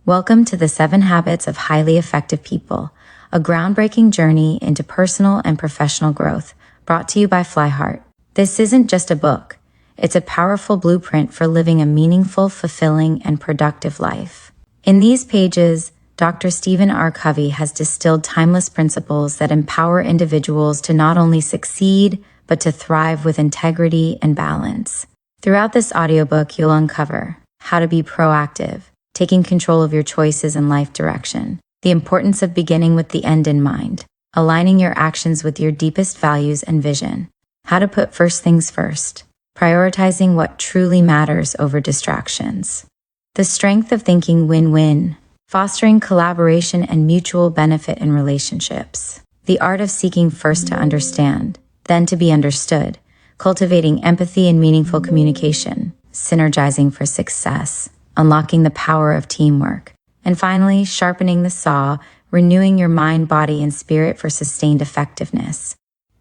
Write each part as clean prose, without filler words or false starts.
Welcome to the 7 Habits of Highly Effective People, a groundbreaking journey into personal and professional growth, brought to you by Flyheart. This isn't just a book. It's a powerful blueprint for living a meaningful, fulfilling, and productive life. In these pages, Dr. Stephen R. Covey has distilled timeless principles that empower individuals to not only succeed, but to thrive with integrity and balance. Throughout this audiobook, you'll uncover how to be proactive, taking control of your choices and life direction, the importance of beginning with the end in mind, aligning your actions with your deepest values and vision, how to put first things first, prioritizing what truly matters over distractions, the strength of thinking win-win, fostering collaboration and mutual benefit in relationships, the art of seeking first to understand, then to be understood, cultivating empathy and meaningful communication, synergizing for success, unlocking the power of teamwork, and finally, sharpening the saw, renewing your mind, body, and spirit for sustained effectiveness.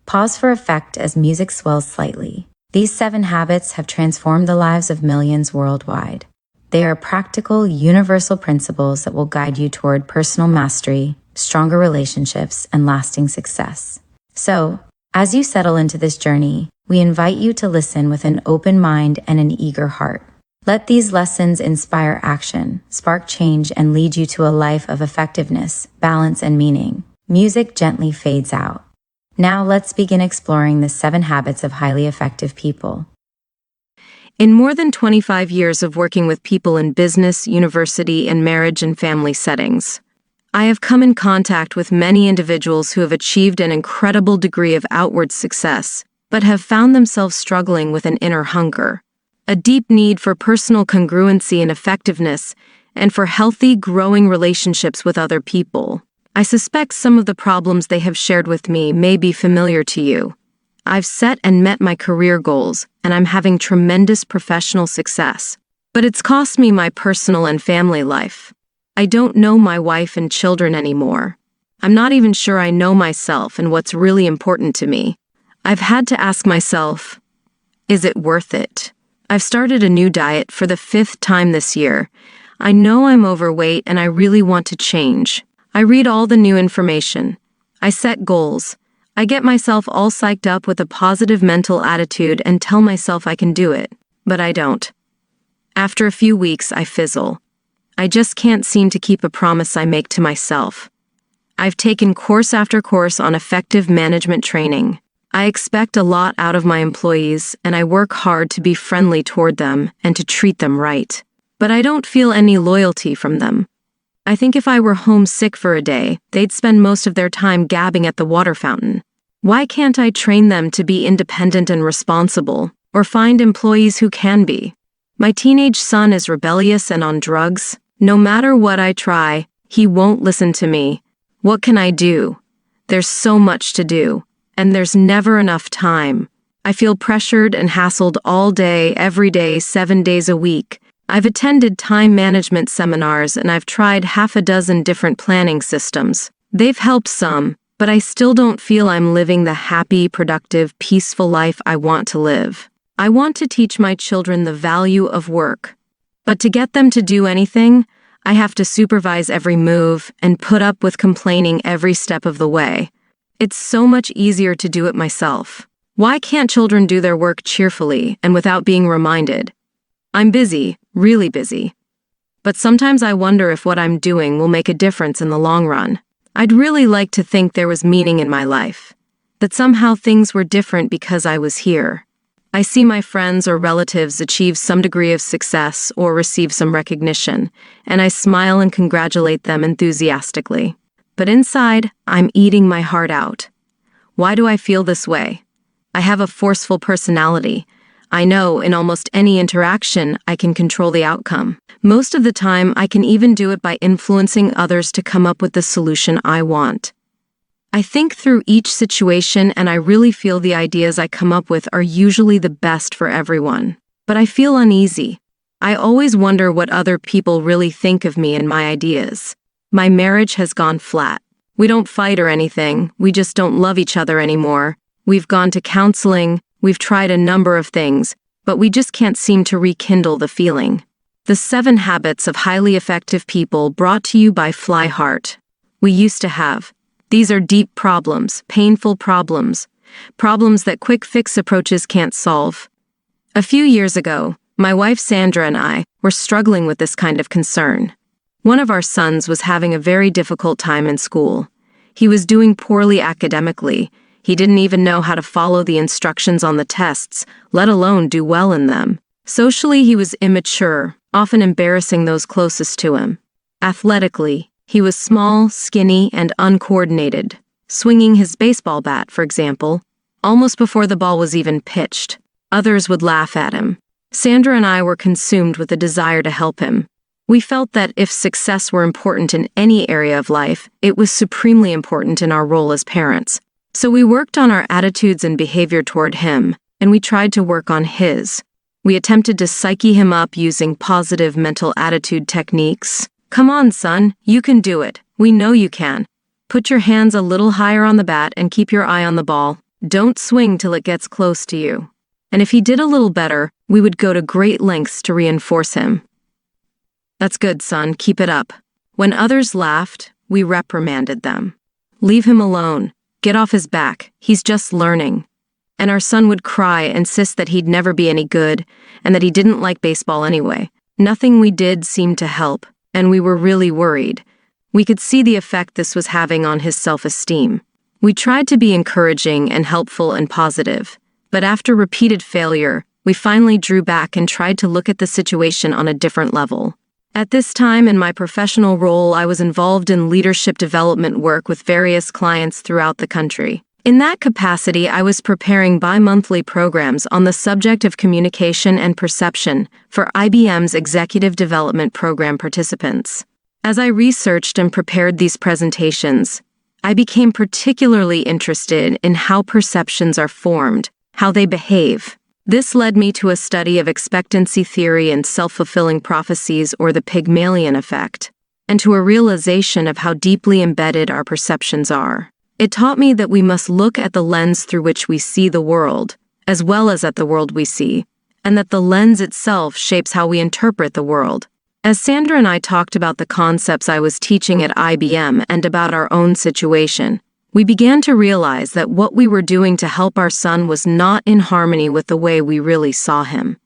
Pause for effect as music swells slightly. These 7 habits have transformed the lives of millions worldwide. They are practical, universal principles that will guide you toward personal mastery, stronger relationships, and lasting success. So, as you settle into this journey, we invite you to listen with an open mind and an eager heart. Let these lessons inspire action, spark change, and lead you to a life of effectiveness, balance, and meaning. Music gently fades out. Now let's begin exploring the 7 habits of highly effective people. In more than 25 years of working with people in business, university, and marriage and family settings, I have come in contact with many individuals who have achieved an incredible degree of outward success, but have found themselves struggling with an inner hunger, a deep need for personal congruency and effectiveness, and for healthy, growing relationships with other people. I suspect some of the problems they have shared with me may be familiar to you. I've set and met my career goals, and I'm having tremendous professional success. But it's cost me my personal and family life. I don't know my wife and children anymore. I'm not even sure I know myself and what's really important to me. I've had to ask myself, is it worth it? I've started a new diet for the 5th time this year. I know I'm overweight and I really want to change. I read all the new information. I set goals. I get myself all psyched up with a positive mental attitude and tell myself I can do it, but I don't. After a few weeks, I fizzle. I just can't seem to keep a promise I make to myself. I've taken course after course on effective management training. I expect a lot out of my employees, and I work hard to be friendly toward them and to treat them right. But I don't feel any loyalty from them. I think if I were homesick for a day, they'd spend most of their time gabbing at the water fountain. Why can't I train them to be independent and responsible, or find employees who can be? My teenage son is rebellious and on drugs. No matter what I try, he won't listen to me. What can I do? There's so much to do. And there's never enough time. I feel pressured and hassled all day, every day, 7 days a week. I've attended time management seminars and I've tried half a dozen different planning systems. They've helped some, but I still don't feel I'm living the happy, productive, peaceful life I want to live. I want to teach my children the value of work. But to get them to do anything, I have to supervise every move and put up with complaining every step of the way. It's so much easier to do it myself. Why can't children do their work cheerfully and without being reminded? I'm busy, really busy. But sometimes I wonder if what I'm doing will make a difference in the long run. I'd really like to think there was meaning in my life, that somehow things were different because I was here. I see my friends or relatives achieve some degree of success or receive some recognition, and I smile and congratulate them enthusiastically. But inside, I'm eating my heart out. Why do I feel this way? I have a forceful personality. I know in almost any interaction, I can control the outcome. Most of the time, I can even do it by influencing others to come up with the solution I want. I think through each situation and I really feel the ideas I come up with are usually the best for everyone. But I feel uneasy. I always wonder what other people really think of me and my ideas. My marriage has gone flat. We don't fight or anything, we just don't love each other anymore. We've gone to counseling, we've tried a number of things, but we just can't seem to rekindle the feeling. The 7 Habits of Highly Effective People, brought to you by Flyheart. We used to have. These are deep problems, painful problems, problems that quick fix approaches can't solve. A few years ago, my wife Sandra and I were struggling with this kind of concern. One of our sons was having a very difficult time in school. He was doing poorly academically. He didn't even know how to follow the instructions on the tests, let alone do well in them. Socially, he was immature, often embarrassing those closest to him. Athletically, he was small, skinny, and uncoordinated, swinging his baseball bat, for example, almost before the ball was even pitched. Others would laugh at him. Sandra and I were consumed with a desire to help him. We felt that if success were important in any area of life, it was supremely important in our role as parents. So we worked on our attitudes and behavior toward him, and we tried to work on his. We attempted to psyche him up using positive mental attitude techniques. Come on, son, you can do it. We know you can. Put your hands a little higher on the bat and keep your eye on the ball. Don't swing till it gets close to you. And if he did a little better, we would go to great lengths to reinforce him. That's good, son, keep it up. When others laughed, we reprimanded them. Leave him alone. Get off his back. He's just learning. And our son would cry, insist that he'd never be any good, and that he didn't like baseball anyway. Nothing we did seemed to help, and we were really worried. We could see the effect this was having on his self-esteem. We tried to be encouraging and helpful and positive, but after repeated failure, we finally drew back and tried to look at the situation on a different level. At this time in my professional role, I was involved in leadership development work with various clients throughout the country. In that capacity, I was preparing bi-monthly programs on the subject of communication and perception for IBM's Executive Development Program participants. As I researched and prepared these presentations, I became particularly interested in how perceptions are formed, how they behave. This led me to a study of expectancy theory and self-fulfilling prophecies, or the Pygmalion effect, and to a realization of how deeply embedded our perceptions are. It taught me that we must look at the lens through which we see the world, as well as at the world we see, and that the lens itself shapes how we interpret the world. As Sandra and I talked about the concepts I was teaching at IBM and about our own situation, we began to realize that what we were doing to help our son was not in harmony with the way we really saw him.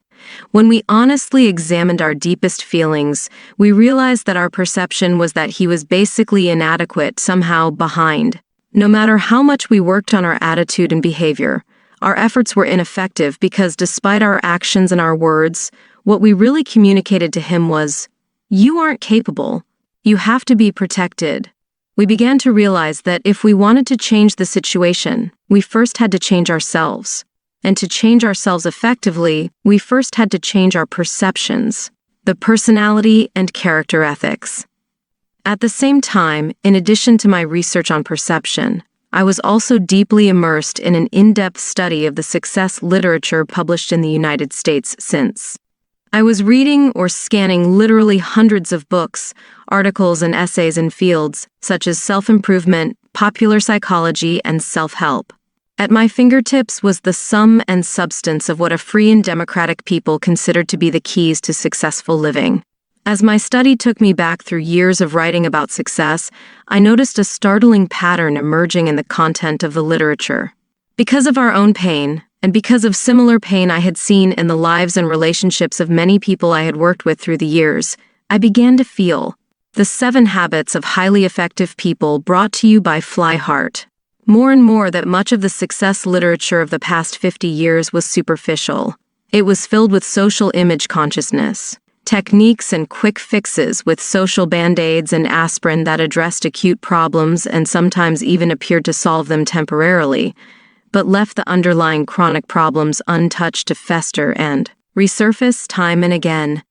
When we honestly examined our deepest feelings, we realized that our perception was that he was basically inadequate, somehow behind. No matter how much we worked on our attitude and behavior, our efforts were ineffective because despite our actions and our words, what we really communicated to him was, "You aren't capable. You have to be protected." We began to realize that if we wanted to change the situation, we first had to change ourselves. And to change ourselves effectively, we first had to change our perceptions, the personality and character ethics. At the same time, in addition to my research on perception, I was also deeply immersed in an in-depth study of the success literature published in the United States since. I was reading or scanning literally hundreds of books, articles, and essays in fields such as self-improvement, popular psychology, and self-help. At my fingertips was the sum and substance of what a free and democratic people considered to be the keys to successful living. As my study took me back through years of writing about success, I noticed a startling pattern emerging in the content of the literature. Because of our own pain, and because of similar pain I had seen in the lives and relationships of many people I had worked with through the years, I began to feel the 7 Habits of Highly Effective People, brought to you by Flyheart. More and more that much of the success literature of the past 50 years was superficial. It was filled with social image consciousness, techniques and quick fixes with social band-aids and aspirin that addressed acute problems and sometimes even appeared to solve them temporarily, but left the underlying chronic problems untouched to fester and resurface time and again.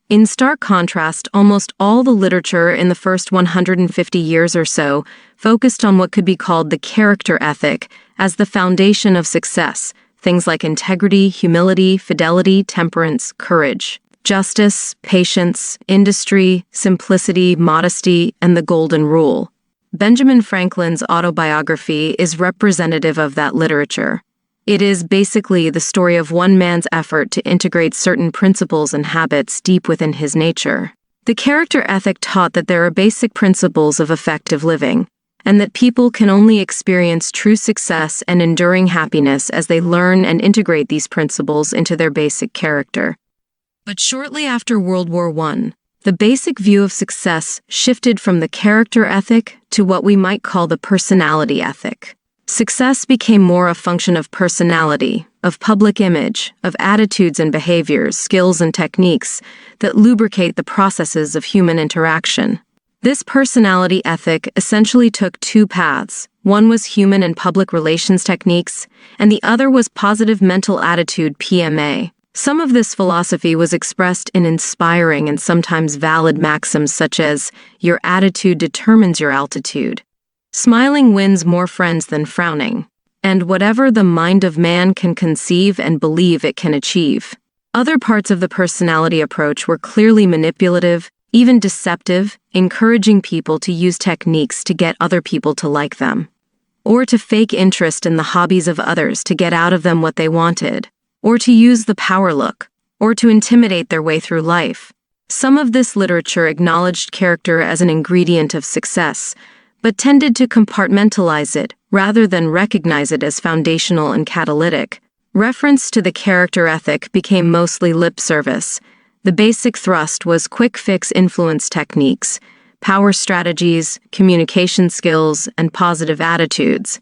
In stark contrast, almost all the literature in the first 150 years or so focused on what could be called the character ethic as the foundation of success, things like integrity, humility, fidelity, temperance, courage, justice, patience, industry, simplicity, modesty, and the golden rule. Benjamin Franklin's autobiography is representative of that literature. It is basically the story of one man's effort to integrate certain principles and habits deep within his nature. The character ethic taught that there are basic principles of effective living, and that people can only experience true success and enduring happiness as they learn and integrate these principles into their basic character. But shortly after World War I, the basic view of success shifted from the character ethic to what we might call the personality ethic. Success became more a function of personality, of public image, of attitudes and behaviors, skills and techniques that lubricate the processes of human interaction. This personality ethic essentially took two paths. One was human and public relations techniques, and the other was positive mental attitude (PMA). Some of this philosophy was expressed in inspiring and sometimes valid maxims such as, "Your attitude determines your altitude," "Smiling wins more friends than frowning," and "Whatever the mind of man can conceive and believe it can achieve." Other parts of the personality approach were clearly manipulative, even deceptive, encouraging people to use techniques to get other people to like them, or to fake interest in the hobbies of others to get out of them what they wanted, or to use the power look, or to intimidate their way through life. Some of this literature acknowledged character as an ingredient of success, but tended to compartmentalize it rather than recognize it as foundational and catalytic. Reference to the character ethic became mostly lip service. The basic thrust was quick-fix influence techniques, power strategies, communication skills, and positive attitudes.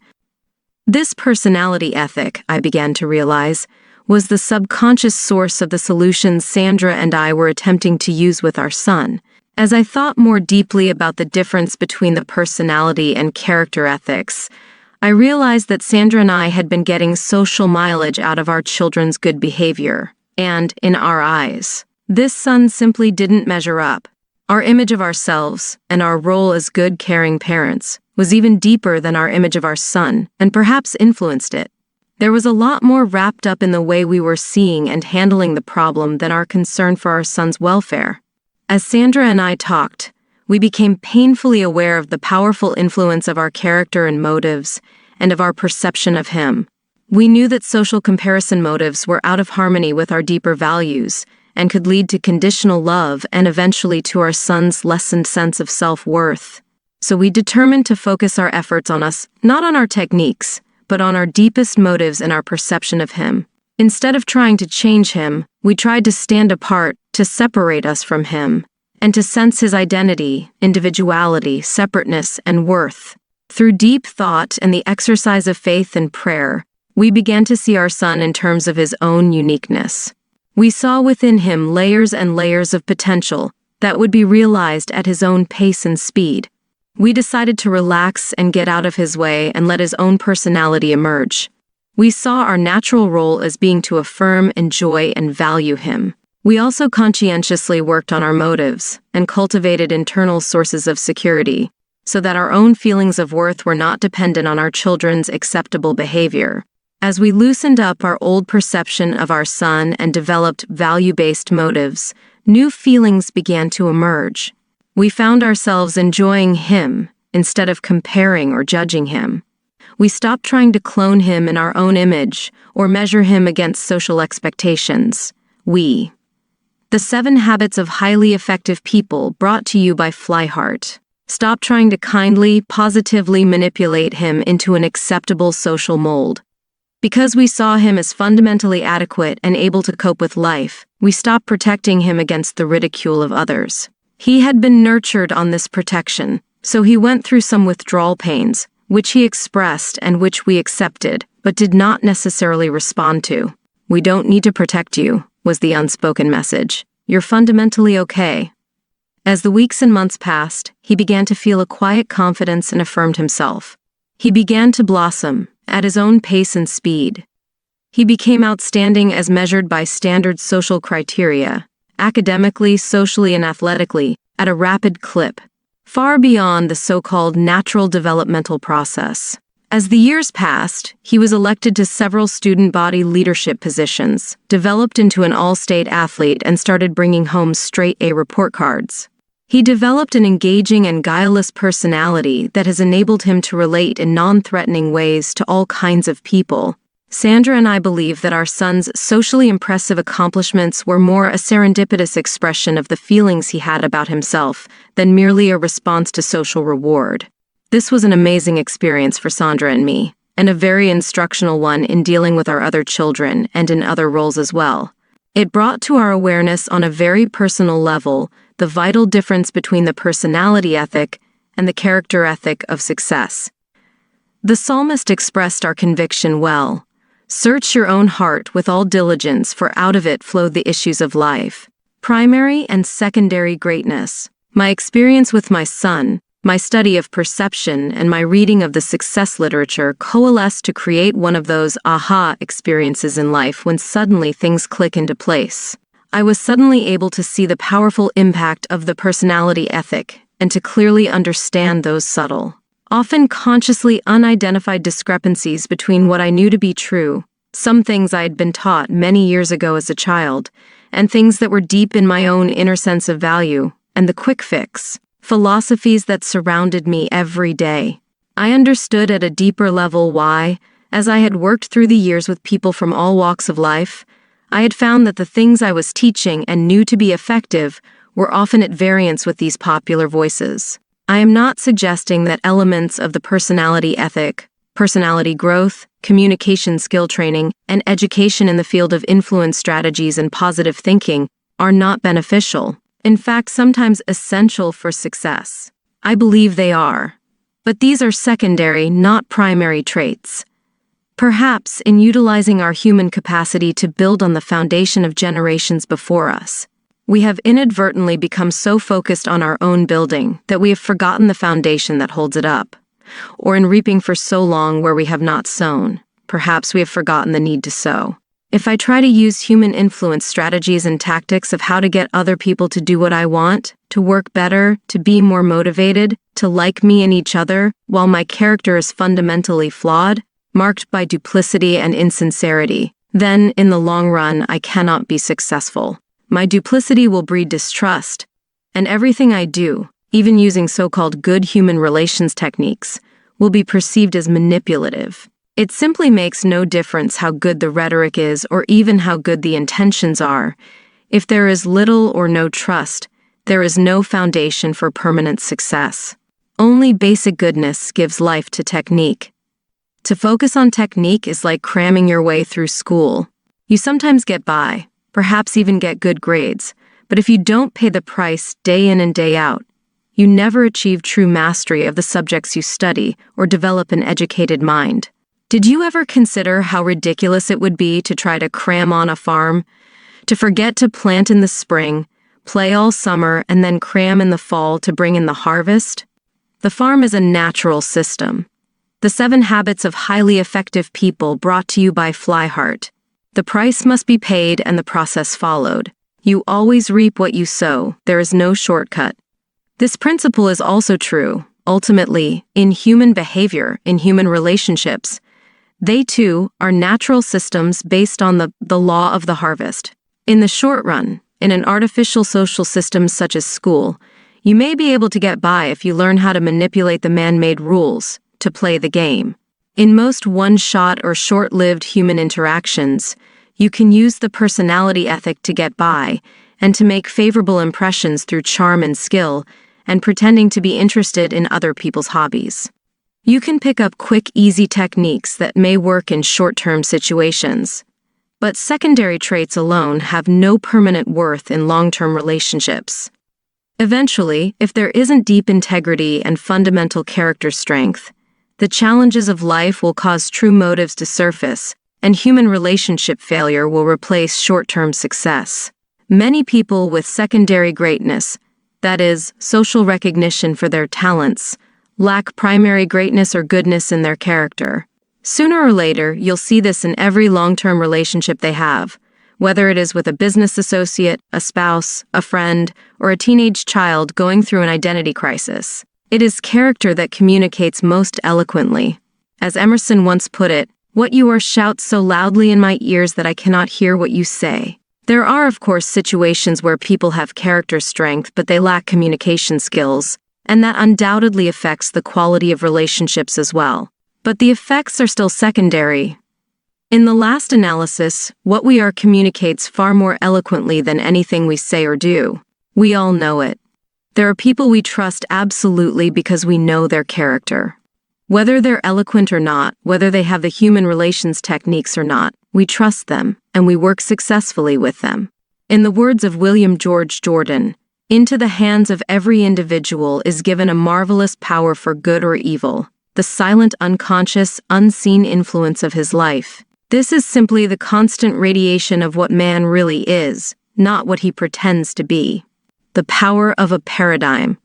This personality ethic, I began to realize, was the subconscious source of the solutions Sandra and I were attempting to use with our son. As I thought more deeply about the difference between the personality and character ethics, I realized that Sandra and I had been getting social mileage out of our children's good behavior, and, in our eyes, this son simply didn't measure up. Our image of ourselves, and our role as good, caring parents, was even deeper than our image of our son, and perhaps influenced it. There was a lot more wrapped up in the way we were seeing and handling the problem than our concern for our son's welfare. As Sandra and I talked, we became painfully aware of the powerful influence of our character and motives, and of our perception of him. We knew that social comparison motives were out of harmony with our deeper values, and could lead to conditional love and eventually to our son's lessened sense of self-worth. So we determined to focus our efforts on us, not on our techniques, but on our deepest motives and our perception of him. Instead of trying to change him, we tried to stand apart, to separate us from him, and to sense his identity, individuality, separateness, and worth. Through deep thought and the exercise of faith and prayer, we began to see our son in terms of his own uniqueness. We saw within him layers and layers of potential that would be realized at his own pace and speed. We decided to relax and get out of his way and let his own personality emerge. We saw our natural role as being to affirm, enjoy, and value him. We also conscientiously worked on our motives and cultivated internal sources of security, so that our own feelings of worth were not dependent on our children's acceptable behavior. As we loosened up our old perception of our son and developed value-based motives, new feelings began to emerge. We found ourselves enjoying him instead of comparing or judging him. We stopped trying to clone him in our own image or measure him against social expectations. The 7 Habits of Highly Effective People, brought to you by Flyheart. Stop trying to kindly, positively manipulate him into an acceptable social mold. Because we saw him as fundamentally adequate and able to cope with life, we stopped protecting him against the ridicule of others. He had been nurtured on this protection, so he went through some withdrawal pains, which he expressed and which we accepted, but did not necessarily respond to. "We don't need to protect you," was the unspoken message. "You're fundamentally okay." As the weeks and months passed, he began to feel a quiet confidence and affirmed himself. He began to blossom, at his own pace and speed. He became outstanding as measured by standard social criteria, academically, socially, and athletically, at a rapid clip, far beyond the so-called natural developmental process. As the years passed, he was elected to several student body leadership positions, developed into an all-state athlete, and started bringing home straight A report cards. He developed an engaging and guileless personality that has enabled him to relate in non-threatening ways to all kinds of people. Sandra and I believe that our son's socially impressive accomplishments were more a serendipitous expression of the feelings he had about himself than merely a response to social reward. This was an amazing experience for Sandra and me, and a very instructional one in dealing with our other children and in other roles as well. It brought to our awareness on a very personal level the vital difference between the personality ethic and the character ethic of success. The psalmist expressed our conviction well. Search your own heart with all diligence, for out of it flow the issues of life. Primary and secondary greatness. My experience with my son, my study of perception, and my reading of the success literature coalesced to create one of those aha experiences in life when suddenly things click into place. I was suddenly able to see the powerful impact of the personality ethic and to clearly understand those subtle, often consciously unidentified discrepancies between what I knew to be true, some things I had been taught many years ago as a child, and things that were deep in my own inner sense of value, and the quick fix, philosophies that surrounded me every day. I understood at a deeper level why, as I had worked through the years with people from all walks of life, I had found that the things I was teaching and knew to be effective were often at variance with these popular voices. I am not suggesting that elements of the personality ethic, personality growth, communication skill training, and education in the field of influence strategies and positive thinking are not beneficial, in fact, sometimes essential for success. I believe they are. But these are secondary, not primary traits. Perhaps in utilizing our human capacity to build on the foundation of generations before us, we have inadvertently become so focused on our own building that we have forgotten the foundation that holds it up. Or in reaping for so long where we have not sown, perhaps we have forgotten the need to sow. If I try to use human influence strategies and tactics of how to get other people to do what I want, to work better, to be more motivated, to like me and each other, while my character is fundamentally flawed, marked by duplicity and insincerity, then, in the long run, I cannot be successful. My duplicity will breed distrust, and everything I do, even using so-called good human relations techniques, will be perceived as manipulative. It simply makes no difference how good the rhetoric is or even how good the intentions are. If there is little or no trust, there is no foundation for permanent success. Only basic goodness gives life to technique. To focus on technique is like cramming your way through school. You sometimes get by, perhaps even get good grades, but if you don't pay the price day in and day out, you never achieve true mastery of the subjects you study or develop an educated mind. Did you ever consider how ridiculous it would be to try to cram on a farm, to forget to plant in the spring, play all summer, and then cram in the fall to bring in the harvest? The farm is a natural system. The 7 Habits of Highly Effective People brought to you by Flyheart. The price must be paid and the process followed. You always reap what you sow. There is no shortcut. This principle is also true, ultimately, in human behavior, in human relationships. They, too, are natural systems based on the law of the harvest. In the short run, in an artificial social system such as school, you may be able to get by if you learn how to manipulate the man-made rules to play the game. In most one-shot or short-lived human interactions, you can use the personality ethic to get by and to make favorable impressions through charm and skill and pretending to be interested in other people's hobbies. You can pick up quick, easy techniques that may work in short-term situations, but secondary traits alone have no permanent worth in long-term relationships. Eventually, if there isn't deep integrity and fundamental character strength, the challenges of life will cause true motives to surface, and human relationship failure will replace short-term success. Many people with secondary greatness, that is, social recognition for their talents, lack primary greatness or goodness in their character. Sooner or later, you'll see this in every long-term relationship they have, whether it is with a business associate, a spouse, a friend, or a teenage child going through an identity crisis. It is character that communicates most eloquently. As Emerson once put it, "What you are shouts so loudly in my ears that I cannot hear what you say." There are, of course, situations where people have character strength but they lack communication skills, and that undoubtedly affects the quality of relationships as well. But the effects are still secondary. In the last analysis, what we are communicates far more eloquently than anything we say or do. We all know it. There are people we trust absolutely because we know their character. Whether they're eloquent or not, whether they have the human relations techniques or not, we trust them, and we work successfully with them. In the words of William George Jordan, "Into the hands of every individual is given a marvelous power for good or evil, the silent, unconscious, unseen influence of his life. This is simply the constant radiation of what man really is, not what he pretends to be." The power of a paradigm.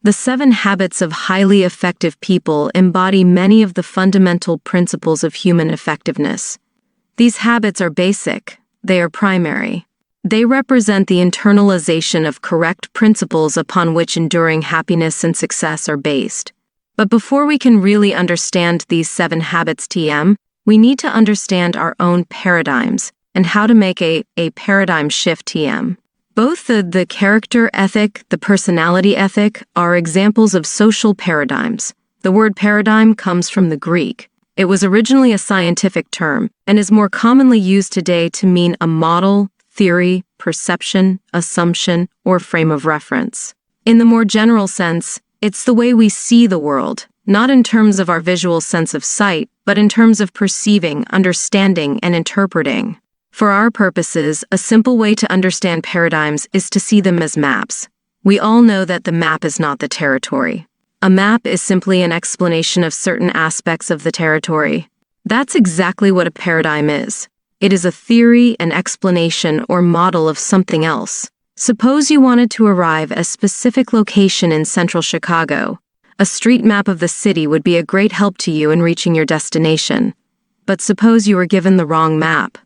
The 7 habits of highly effective people embody many of the fundamental principles of human effectiveness. These habits are basic, they are primary. They represent the internalization of correct principles upon which enduring happiness and success are based. But before we can really understand these 7 habits TM, we need to understand our own paradigms and how to make a paradigm shift TM. Both the character ethic, the personality ethic, are examples of social paradigms. The word paradigm comes from the Greek. It was originally a scientific term and is more commonly used today to mean a model, theory, perception, assumption, or frame of reference. In the more general sense, it's the way we see the world, not in terms of our visual sense of sight, but in terms of perceiving, understanding, and interpreting. For our purposes, a simple way to understand paradigms is to see them as maps. We all know that the map is not the territory. A map is simply an explanation of certain aspects of the territory. That's exactly what a paradigm is. It is a theory, an explanation, or model of something else. Suppose you wanted to arrive at a specific location in central Chicago. A street map of the city would be a great help to you in reaching your destination. But suppose you were given the wrong map.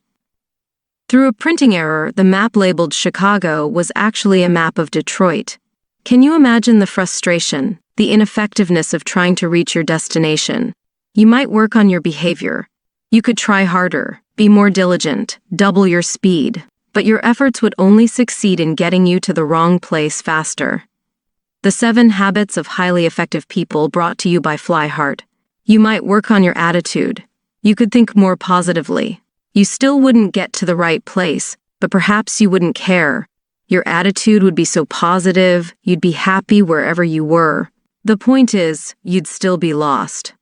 Through a printing error, the map labeled Chicago was actually a map of Detroit. Can you imagine the frustration, the ineffectiveness of trying to reach your destination? You might work on your behavior. You could try harder, be more diligent, double your speed, but your efforts would only succeed in getting you to the wrong place faster. The 7 habits of highly effective people brought to you by Flyheart. You might work on your attitude. You could think more positively. You still wouldn't get to the right place, but perhaps you wouldn't care. Your attitude would be so positive, you'd be happy wherever you were. The point is, you'd still be lost.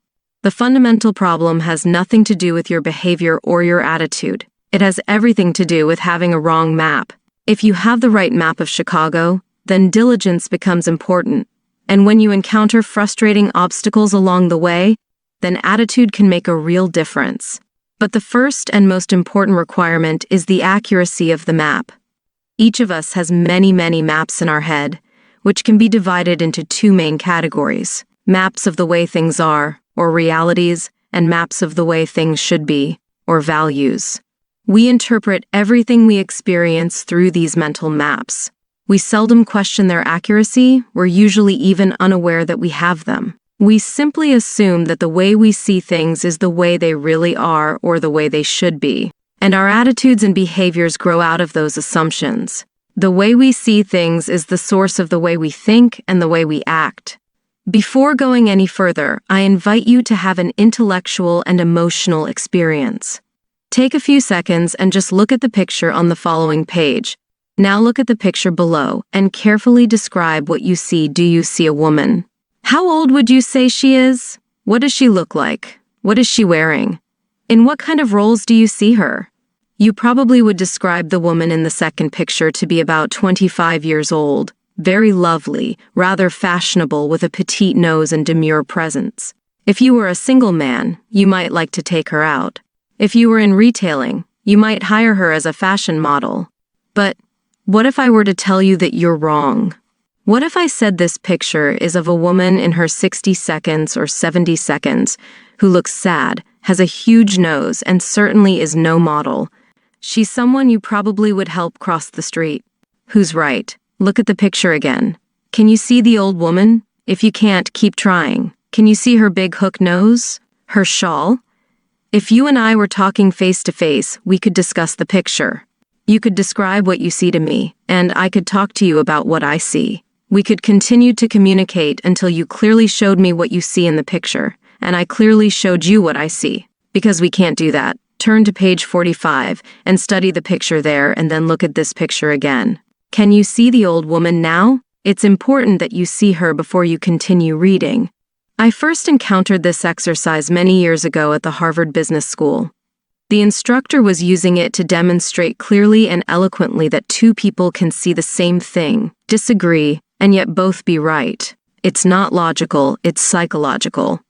The fundamental problem has nothing to do with your behavior or your attitude. It has everything to do with having a wrong map. If you have the right map of Chicago, then diligence becomes important. And when you encounter frustrating obstacles along the way, then attitude can make a real difference. But the first and most important requirement is the accuracy of the map. Each of us has many maps in our head, which can be divided into 2 main categories: maps of the way things are, or realities, and maps of the way things should be, or values. We interpret everything we experience through these mental maps. We seldom question their accuracy, we're usually even unaware that we have them. We simply assume that the way we see things is the way they really are or the way they should be, and our attitudes and behaviors grow out of those assumptions. The way we see things is the source of the way we think and the way we act. Before going any further, I invite you to have an intellectual and emotional experience. Take a few seconds and just look at the picture on the following page. Now look at the picture below and carefully describe what you see. Do you see a woman? How old would you say she is? What does she look like? What is she wearing? In what kind of roles do you see her? You probably would describe the woman in the second picture to be about 25 years old, very lovely, rather fashionable with a petite nose and demure presence. If you were a single man, you might like to take her out. If you were in retailing, you might hire her as a fashion model. But what if I were to tell you that you're wrong? What if I said this picture is of a woman in her 60 seconds or 70 seconds who looks sad, has a huge nose, and certainly is no model? She's someone you probably would help cross the street. Who's right? Look at the picture again. Can you see the old woman? If you can't, keep trying. Can you see her big hook nose? Her shawl? If you and I were talking face to face, we could discuss the picture. You could describe what you see to me, and I could talk to you about what I see. We could continue to communicate until you clearly showed me what you see in the picture, and I clearly showed you what I see. Because we can't do that. turn to page 45 and study the picture there and then look at this picture again. Can you see the old woman now? It's important that you see her before you continue reading. I first encountered this exercise many years ago at the Harvard Business School. The instructor was using it to demonstrate clearly and eloquently that two people can see the same thing, disagree, and yet both be right. It's not logical, it's psychological.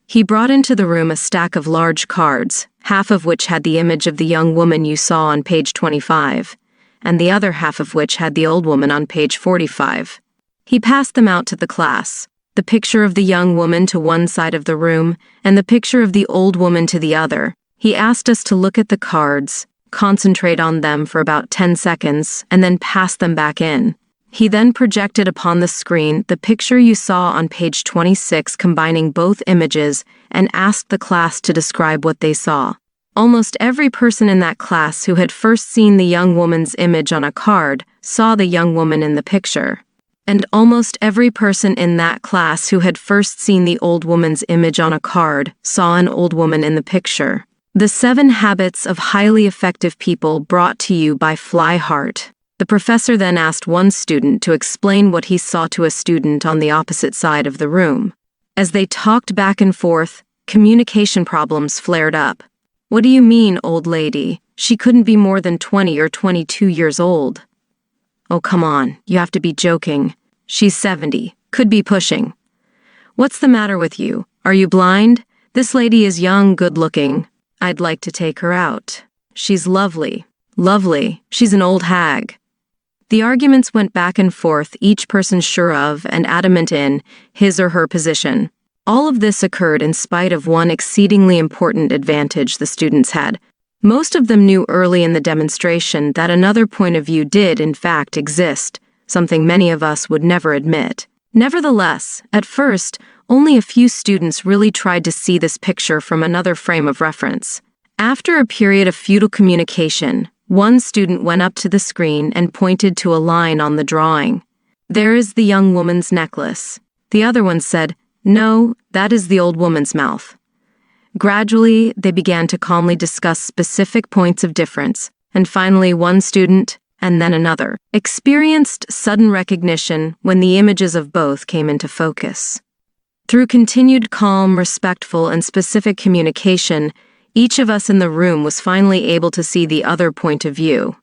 He brought into the room a stack of large cards, half of which had the image of the young woman you saw on page 25, and the other half of which had the old woman on page 45. He passed them out to the class, the picture of the young woman to one side of the room and the picture of the old woman to the other. He asked us to look at the cards, concentrate on them for about 10 seconds, and then pass them back in. He then projected upon the screen the picture you saw on page 26 combining both images and asked the class to describe what they saw. Almost every person in that class who had first seen the young woman's image on a card saw the young woman in the picture. And almost every person in that class who had first seen the old woman's image on a card saw an old woman in the picture. The 7 Habits of Highly Effective People brought to you by Flyheart. The professor then asked one student to explain what he saw to a student on the opposite side of the room. As they talked back and forth, communication problems flared up. "What do you mean, old lady? She couldn't be more than 20 or 22 years old." "Oh, come on, you have to be joking. She's 70, could be pushing." "What's the matter with you? Are you blind? This lady is young, good-looking. I'd like to take her out. She's lovely. Lovely. She's an old hag." The arguments went back and forth, each person sure of and adamant in his or her position. All of this occurred in spite of one exceedingly important advantage the students had. Most of them knew early in the demonstration that another point of view did, in fact, exist, something many of us would never admit. Nevertheless, at first, only a few students really tried to see this picture from another frame of reference. After a period of futile communication, one student went up to the screen and pointed to a line on the drawing. "There is the young woman's necklace." The other one said, "No, that is the old woman's mouth." Gradually, they began to calmly discuss specific points of difference, and finally one student, and then another, experienced sudden recognition when the images of both came into focus. Through continued calm, respectful, and specific communication, each of us in the room was finally able to see the other point of view.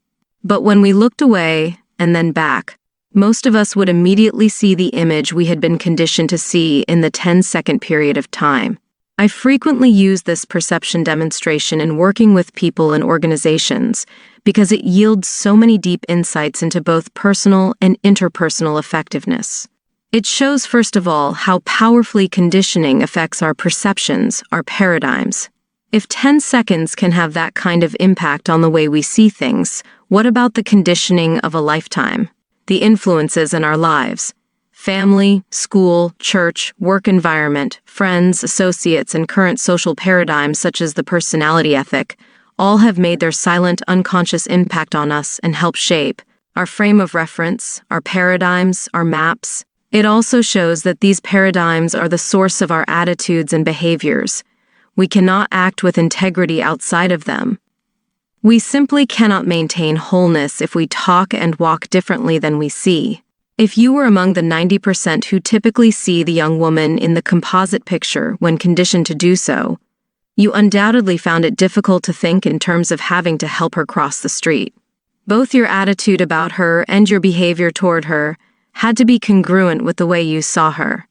But when we looked away, and then back, most of us would immediately see the image we had been conditioned to see in the 10-second period of time. I frequently use this perception demonstration in working with people and organizations because it yields so many deep insights into both personal and interpersonal effectiveness. It shows, first of all, how powerfully conditioning affects our perceptions, our paradigms. If 10 seconds can have that kind of impact on the way we see things, what about the conditioning of a lifetime? The influences in our lives. Family, school, church, work environment, friends, associates, and current social paradigms such as the personality ethic all have made their silent, unconscious impact on us and help shape our frame of reference, our paradigms, our maps. It also shows that these paradigms are the source of our attitudes and behaviors. We cannot act with integrity outside of them. We simply cannot maintain wholeness if we talk and walk differently than we see. If you were among the 90% who typically see the young woman in the composite picture when conditioned to do so, you undoubtedly found it difficult to think in terms of having to help her cross the street. Both your attitude about her and your behavior toward her had to be congruent with the way you saw her.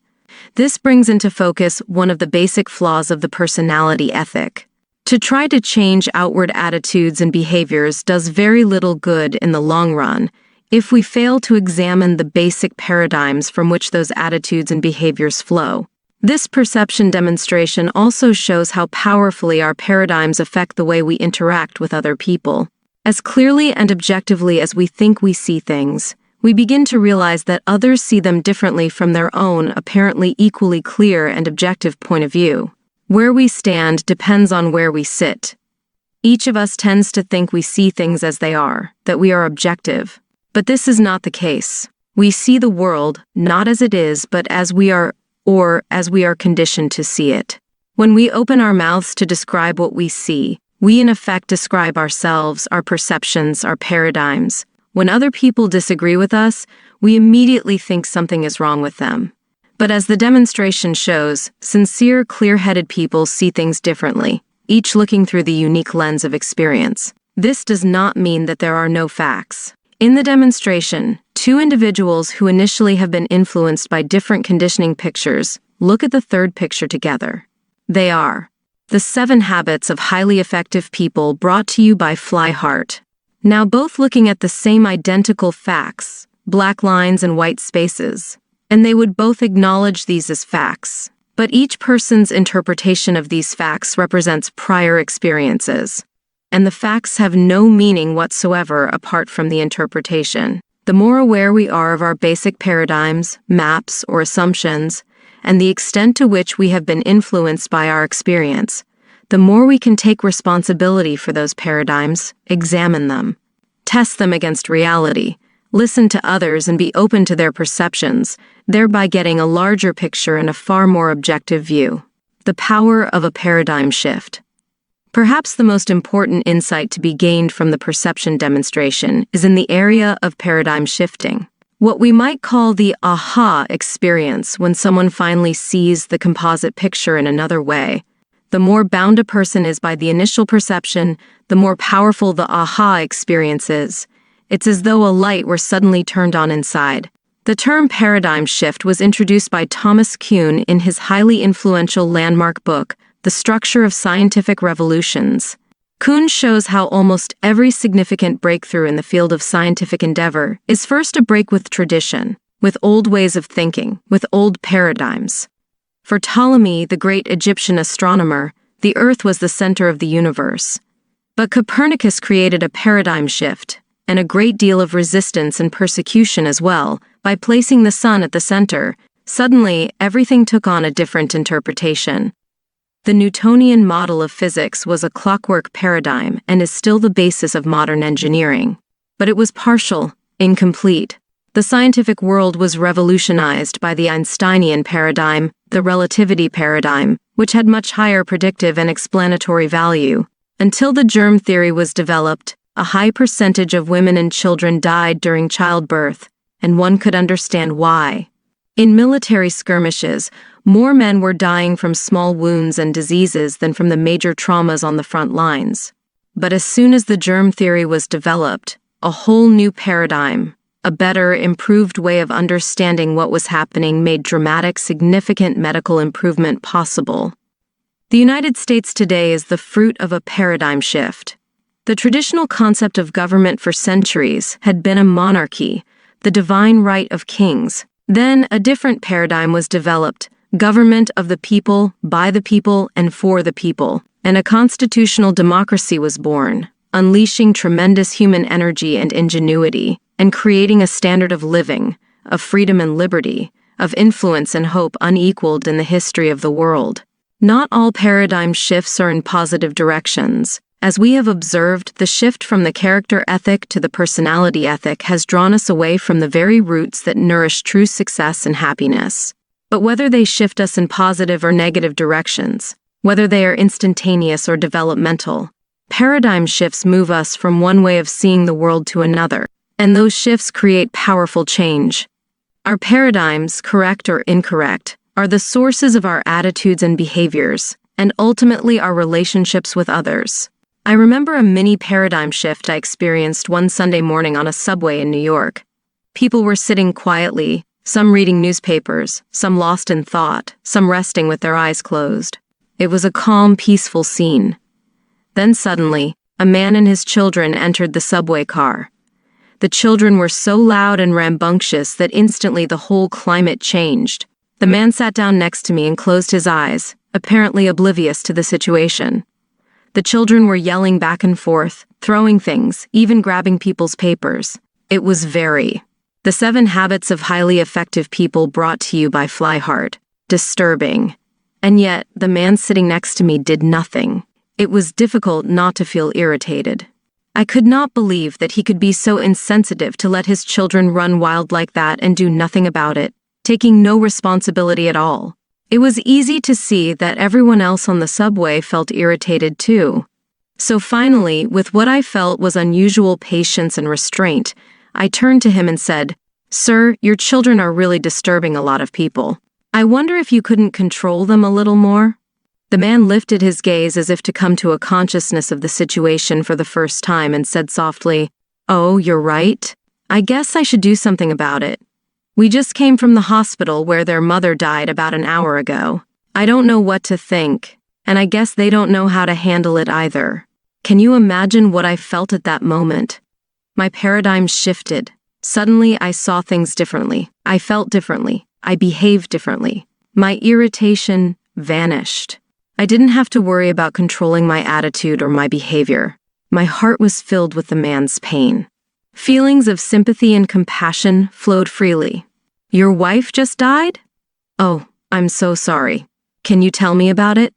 This brings into focus one of the basic flaws of the personality ethic. To try to change outward attitudes and behaviors does very little good in the long run if we fail to examine the basic paradigms from which those attitudes and behaviors flow. This perception demonstration also shows how powerfully our paradigms affect the way we interact with other people. As clearly and objectively as we think we see things, we begin to realize that others see them differently from their own, apparently equally clear and objective point of view. Where we stand depends on where we sit. Each of us tends to think we see things as they are, that we are objective. But this is not the case. We see the world not as it is, but as we are, or as we are conditioned to see it. When we open our mouths to describe what we see, We in effect describe ourselves, our perceptions, our paradigms. When other people disagree with us, we immediately think something is wrong with them. But as the demonstration shows, sincere, clear-headed people see things differently, each looking through the unique lens of experience. This does not mean that there are no facts. In the demonstration, two individuals who initially have been influenced by different conditioning pictures look at the third picture together. They are the 7 Habits of Highly Effective People, brought to you by Flyheart. Now both looking at the same identical facts, black lines and white spaces, and they would both acknowledge these as facts. But each person's interpretation of these facts represents prior experiences, and the facts have no meaning whatsoever apart from the interpretation. The more aware we are of our basic paradigms, maps, or assumptions, and the extent to which we have been influenced by our experience, the more we can take responsibility for those paradigms, examine them, test them against reality, listen to others and be open to their perceptions, thereby getting a larger picture and a far more objective view. The power of a paradigm shift. Perhaps the most important insight to be gained from the perception demonstration is in the area of paradigm shifting. What we might call the aha experience when someone finally sees the composite picture in another way. The more bound a person is by the initial perception, the more powerful the aha experience is. It's as though a light were suddenly turned on inside. The term paradigm shift was introduced by Thomas Kuhn in his highly influential landmark book, The Structure of Scientific Revolutions. Kuhn shows how almost every significant breakthrough in the field of scientific endeavor is first a break with tradition, with old ways of thinking, with old paradigms. For Ptolemy, the great Egyptian astronomer, the Earth was the center of the universe. But Copernicus created a paradigm shift, and a great deal of resistance and persecution as well, by placing the sun at the center. Suddenly, everything took on a different interpretation. The Newtonian model of physics was a clockwork paradigm and is still the basis of modern engineering. But it was partial, incomplete. The scientific world was revolutionized by the Einsteinian paradigm, the relativity paradigm, which had much higher predictive and explanatory value. Until the germ theory was developed, a high percentage of women and children died during childbirth, and one could understand why. In military skirmishes, more men were dying from small wounds and diseases than from the major traumas on the front lines. But as soon as the germ theory was developed, a whole new paradigm, a better, improved way of understanding what was happening made dramatic, significant medical improvement possible. The United States today is the fruit of a paradigm shift. The traditional concept of government for centuries had been a monarchy, the divine right of kings. Then a different paradigm was developed, government of the people, by the people, and for the people, and a constitutional democracy was born, unleashing tremendous human energy and ingenuity, and creating a standard of living, of freedom and liberty, of influence and hope unequaled in the history of the world. Not all paradigm shifts are in positive directions. As we have observed, the shift from the character ethic to the personality ethic has drawn us away from the very roots that nourish true success and happiness. But whether they shift us in positive or negative directions, whether they are instantaneous or developmental, paradigm shifts move us from one way of seeing the world to another, and those shifts create powerful change. Our paradigms, correct or incorrect, are the sources of our attitudes and behaviors, and ultimately our relationships with others. I remember a mini paradigm shift I experienced one Sunday morning on a subway in New York. People were sitting quietly, some reading newspapers, some lost in thought, some resting with their eyes closed. It was a calm, peaceful scene. Then suddenly, a man and his children entered the subway car. The children were so loud and rambunctious that instantly the whole climate changed. The man sat down next to me and closed his eyes, apparently oblivious to the situation. The children were yelling back and forth, throwing things, even grabbing people's papers. It was The 7 Habits of Highly Effective People, brought to you by Flyheart. Disturbing. And yet, the man sitting next to me did nothing. It was difficult not to feel irritated. I could not believe that he could be so insensitive to let his children run wild like that and do nothing about it, taking no responsibility at all. It was easy to see that everyone else on the subway felt irritated too. So finally, with what I felt was unusual patience and restraint, I turned to him and said, "Sir, your children are really disturbing a lot of people. I wonder if you couldn't control them a little more?" The man lifted his gaze as if to come to a consciousness of the situation for the first time and said softly, "Oh, you're right. I guess I should do something about it. We just came from the hospital where their mother died about an hour ago. I don't know what to think, and I guess they don't know how to handle it either." Can you imagine what I felt at that moment? My paradigm shifted. Suddenly, I saw things differently. I felt differently. I behaved differently. My irritation vanished. I didn't have to worry about controlling my attitude or my behavior. My heart was filled with the man's pain. Feelings of sympathy and compassion flowed freely. "Your wife just died? Oh, I'm so sorry. Can you tell me about it?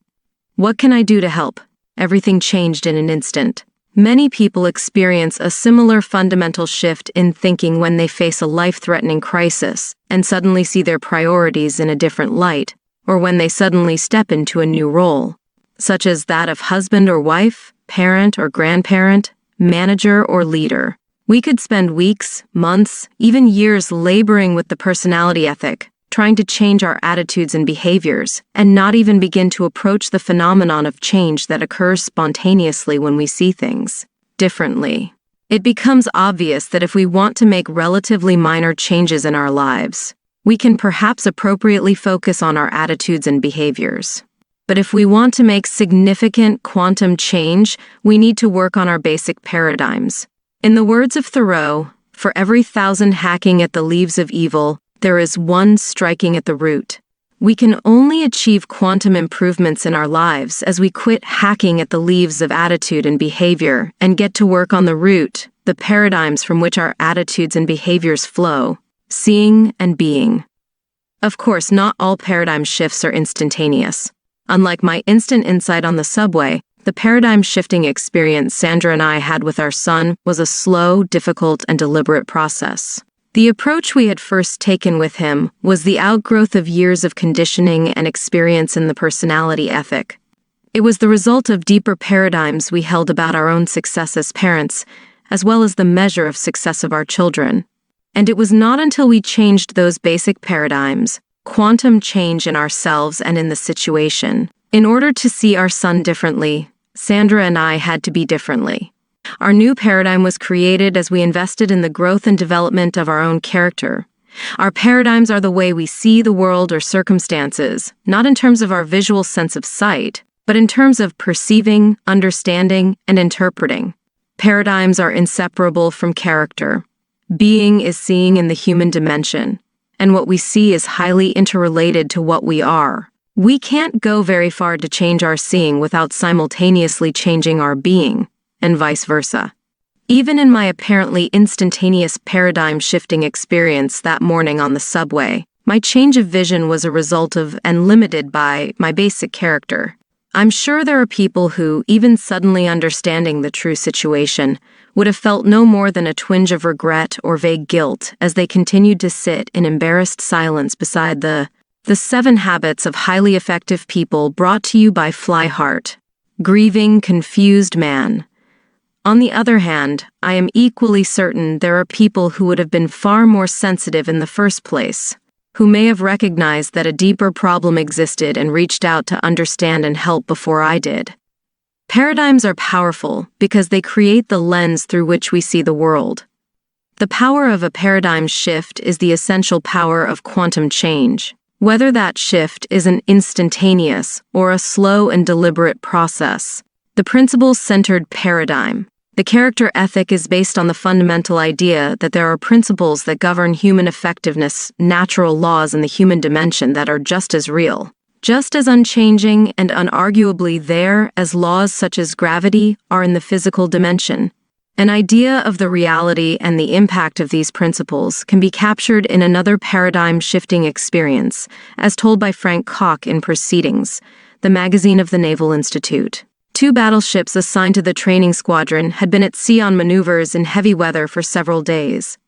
What can I do to help?" Everything changed in an instant. Many people experience a similar fundamental shift in thinking when they face a life-threatening crisis and suddenly see their priorities in a different light, or when they suddenly step into a new role, such as that of husband or wife, parent or grandparent, manager or leader. We could spend weeks, months, even years laboring with the personality ethic, trying to change our attitudes and behaviors, and not even begin to approach the phenomenon of change that occurs spontaneously when we see things differently. It becomes obvious that if we want to make relatively minor changes in our lives, we can perhaps appropriately focus on our attitudes and behaviors. But if we want to make significant quantum change, we need to work on our basic paradigms. In the words of Thoreau, "For every 1,000 hacking at the leaves of evil, there is one striking at the root." We can only achieve quantum improvements in our lives as we quit hacking at the leaves of attitude and behavior and get to work on the root, the paradigms from which our attitudes and behaviors flow, seeing and being. Of course, not all paradigm shifts are instantaneous. Unlike my instant insight on the subway, the paradigm-shifting experience Sandra and I had with our son was a slow, difficult, and deliberate process. The approach we had first taken with him was the outgrowth of years of conditioning and experience in the personality ethic. It was the result of deeper paradigms we held about our own success as parents, as well as the measure of success of our children. And it was not until we changed those basic paradigms, quantum change in ourselves and in the situation, in order to see our son differently, Sandra and I had to be differently. Our new paradigm was created as we invested in the growth and development of our own character. Our paradigms are the way we see the world or circumstances, not in terms of our visual sense of sight, but in terms of perceiving, understanding, and interpreting. Paradigms are inseparable from character. Being is seeing in the human dimension, and what we see is highly interrelated to what we are. We can't go very far to change our seeing without simultaneously changing our being, and vice versa. Even in my apparently instantaneous paradigm-shifting experience that morning on the subway, my change of vision was a result of and limited by my basic character. I'm sure there are people who, even suddenly understanding the true situation, would have felt no more than a twinge of regret or vague guilt as they continued to sit in embarrassed silence beside the 7 Habits of Highly Effective People brought to you by Flyheart. Grieving, confused man. On the other hand, I am equally certain there are people who would have been far more sensitive in the first place, who may have recognized that a deeper problem existed and reached out to understand and help before I did. Paradigms are powerful because they create the lens through which we see the world. The power of a paradigm shift is the essential power of quantum change. Whether that shift is an instantaneous or a slow and deliberate process, the principles-centered paradigm, the character ethic is based on the fundamental idea that there are principles that govern human effectiveness, natural laws in the human dimension that are just as real, just as unchanging and unarguably there as laws such as gravity are in the physical dimension. An idea of the reality and the impact of these principles can be captured in another paradigm-shifting experience, as told by Frank Koch in Proceedings, the magazine of the Naval Institute. 2 battleships assigned to the training squadron had been at sea on maneuvers in heavy weather for several days.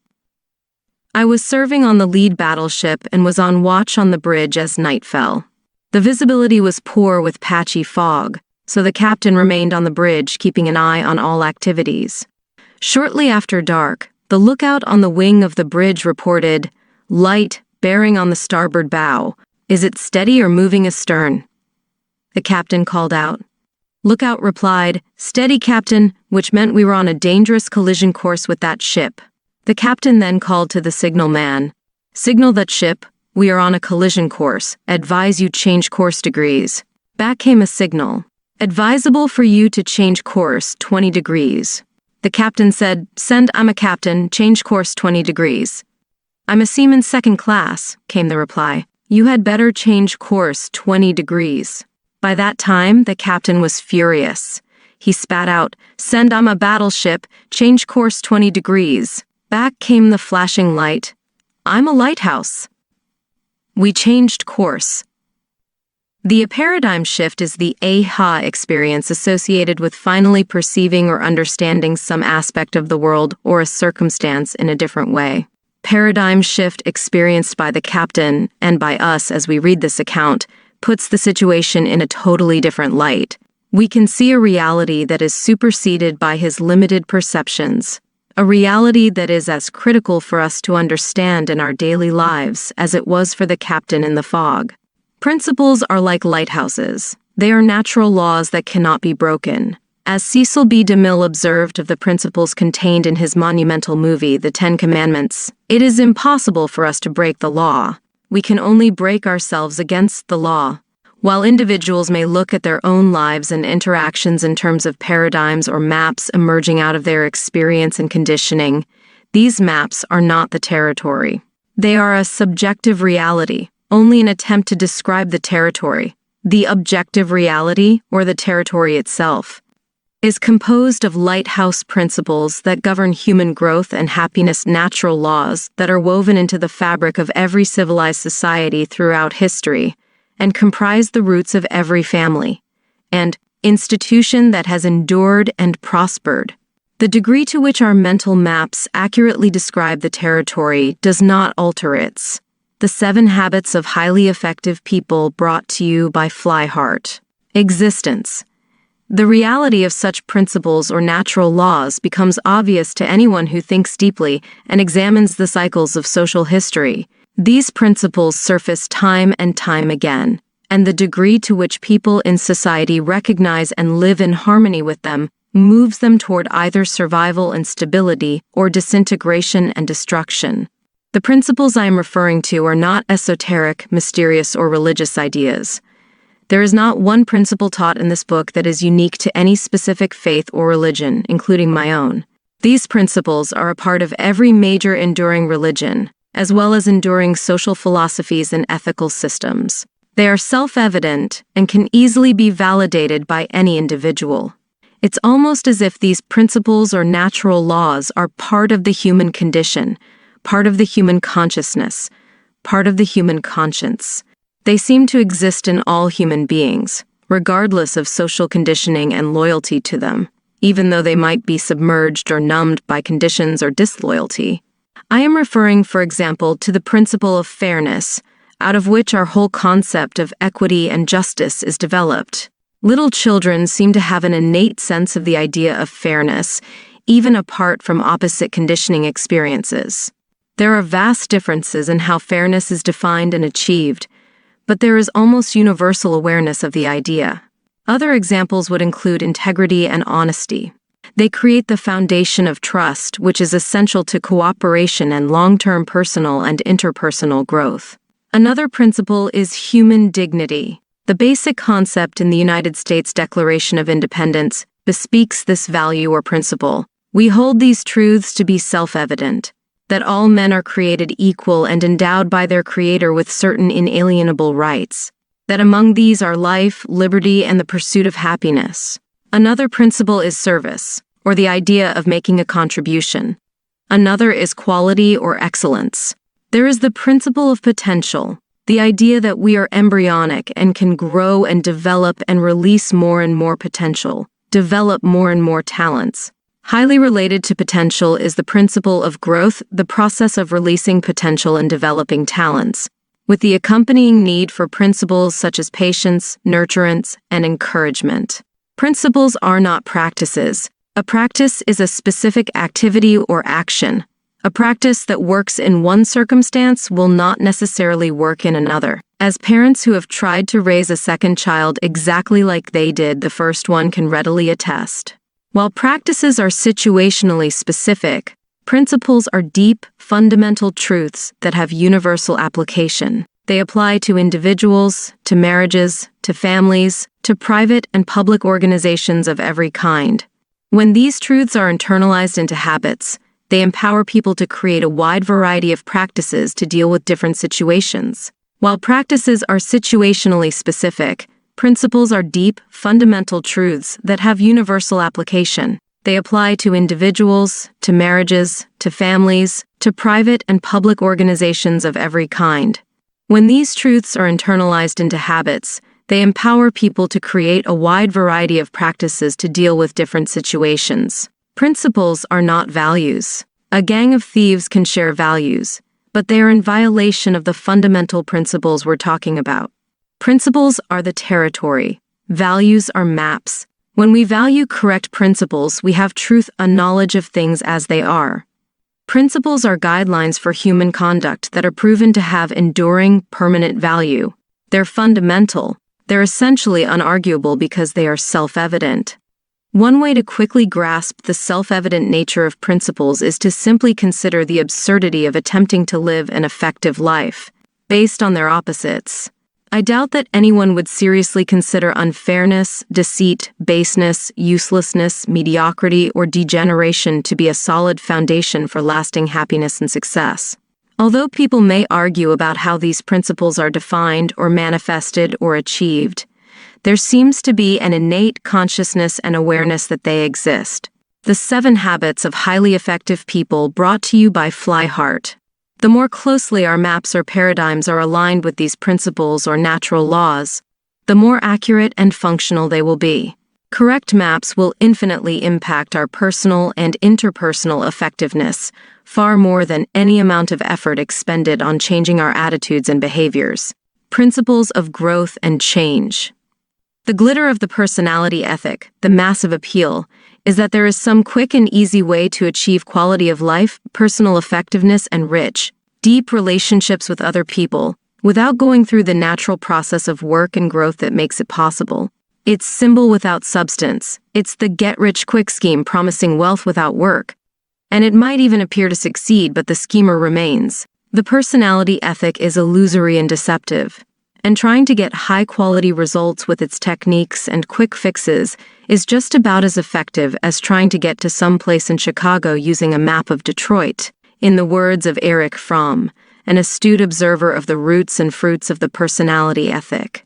I was serving on the lead battleship and was on watch on the bridge as night fell. The visibility was poor with patchy fog, so the captain remained on the bridge, keeping an eye on all activities. Shortly after dark, the lookout on the wing of the bridge reported, "Light bearing on the starboard bow. Is it steady or moving astern?" The captain called out. Lookout replied, "Steady, Captain," which meant we were on a dangerous collision course with that ship. The captain then called to the signalman, "Signal that ship, we are on a collision course. Advise you change course degrees." Back came a signal. "Advisable for you to change course 20 degrees. The captain said, "Send, I'm a captain, change course 20 degrees. "I'm a seaman second class," came the reply. "You had better change course 20 degrees. By that time, the captain was furious. He spat out, "Send, I'm a battleship, change course 20 degrees. Back came the flashing light. "I'm a lighthouse." We changed course. The paradigm shift is the aha experience associated with finally perceiving or understanding some aspect of the world or a circumstance in a different way. Paradigm shift experienced by the captain and by us as we read this account puts the situation in a totally different light. We can see a reality that is superseded by his limited perceptions, a reality that is as critical for us to understand in our daily lives as it was for the captain in the fog. Principles are like lighthouses. They are natural laws that cannot be broken. As Cecil B. DeMille observed of the principles contained in his monumental movie, The 10 Commandments, "It is impossible for us to break the law. We can only break ourselves against the law." While individuals may look at their own lives and interactions in terms of paradigms or maps emerging out of their experience and conditioning, these maps are not the territory. They are a subjective reality, only an attempt to describe the territory. The objective reality, or the territory itself, is composed of lighthouse principles that govern human growth and happiness, natural laws that are woven into the fabric of every civilized society throughout history and comprise the roots of every family and institution that has endured and prospered. The degree to which our mental maps accurately describe the territory does not alter its. The 7 Habits of Highly Effective People, brought to you by Flyheart. Existence. The reality of such principles or natural laws becomes obvious to anyone who thinks deeply and examines the cycles of social history. These principles surface time and time again, and the degree to which people in society recognize and live in harmony with them moves them toward either survival and stability or disintegration and destruction. The principles I am referring to are not esoteric, mysterious, or religious ideas. There is not one principle taught in this book that is unique to any specific faith or religion, including my own. These principles are a part of every major enduring religion, as well as enduring social philosophies and ethical systems. They are self-evident and can easily be validated by any individual. It's almost as if these principles or natural laws are part of the human condition, part of the human consciousness, part of the human conscience. They seem to exist in all human beings, regardless of social conditioning and loyalty to them, even though they might be submerged or numbed by conditions or disloyalty. I am referring, for example, to the principle of fairness, out of which our whole concept of equity and justice is developed. Little children seem to have an innate sense of the idea of fairness, even apart from opposite conditioning experiences. There are vast differences in how fairness is defined and achieved, but there is almost universal awareness of the idea. Other examples would include integrity and honesty. They create the foundation of trust, which is essential to cooperation and long-term personal and interpersonal growth. Another principle is human dignity. The basic concept in the United States Declaration of Independence bespeaks this value or principle. We hold these truths to be self-evident, that all men are created equal and endowed by their Creator with certain inalienable rights, that among these are life, liberty, and the pursuit of happiness. Another principle is service, or the idea of making a contribution. Another is quality or excellence. There is the principle of potential, the idea that we are embryonic and can grow and develop and release more and more potential, develop more and more talents. Highly related to potential is the principle of growth, the process of releasing potential and developing talents, with the accompanying need for principles such as patience, nurturance, and encouragement. Principles are not practices. A practice is a specific activity or action. A practice that works in one circumstance will not necessarily work in another. As parents who have tried to raise a second child exactly like they did the first one can readily attest. While practices are situationally specific, principles are deep, fundamental truths that have universal application. They apply to individuals, to marriages, to families, to private and public organizations of every kind. When these truths are internalized into habits, they empower people to create a wide variety of practices to deal with different situations. While practices are situationally specific, principles are deep, fundamental truths that have universal application. They apply to individuals, to marriages, to families, to private and public organizations of every kind. When these truths are internalized into habits, they empower people to create a wide variety of practices to deal with different situations. Principles are not values. A gang of thieves can share values, but they are in violation of the fundamental principles we're talking about. Principles are the territory. Values are maps. When we value correct principles, we have truth, a knowledge of things as they are. Principles are guidelines for human conduct that are proven to have enduring, permanent value. They're fundamental. They're essentially unarguable because they are self-evident. One way to quickly grasp the self-evident nature of principles is to simply consider the absurdity of attempting to live an effective life based on their opposites. I doubt that anyone would seriously consider unfairness, deceit, baseness, uselessness, mediocrity, or degeneration to be a solid foundation for lasting happiness and success. Although people may argue about how these principles are defined or manifested or achieved, there seems to be an innate consciousness and awareness that they exist. The 7 Habits of Highly Effective People, brought to you by Flyheart. The more closely our maps or paradigms are aligned with these principles or natural laws, the more accurate and functional they will be. Correct maps will infinitely impact our personal and interpersonal effectiveness, far more than any amount of effort expended on changing our attitudes and behaviors. Principles of growth and change. The glitter of the personality ethic, the massive appeal, is that there is some quick and easy way to achieve quality of life, personal effectiveness, and rich, deep relationships with other people, without going through the natural process of work and growth that makes it possible. It's symbol without substance. It's the get-rich-quick scheme promising wealth without work. And it might even appear to succeed, but the schemer remains. The personality ethic is illusory and deceptive. And trying to get high-quality results with its techniques and quick fixes is just about as effective as trying to get to some place in Chicago using a map of Detroit. In the words of Erich Fromm, an astute observer of the roots and fruits of the personality ethic.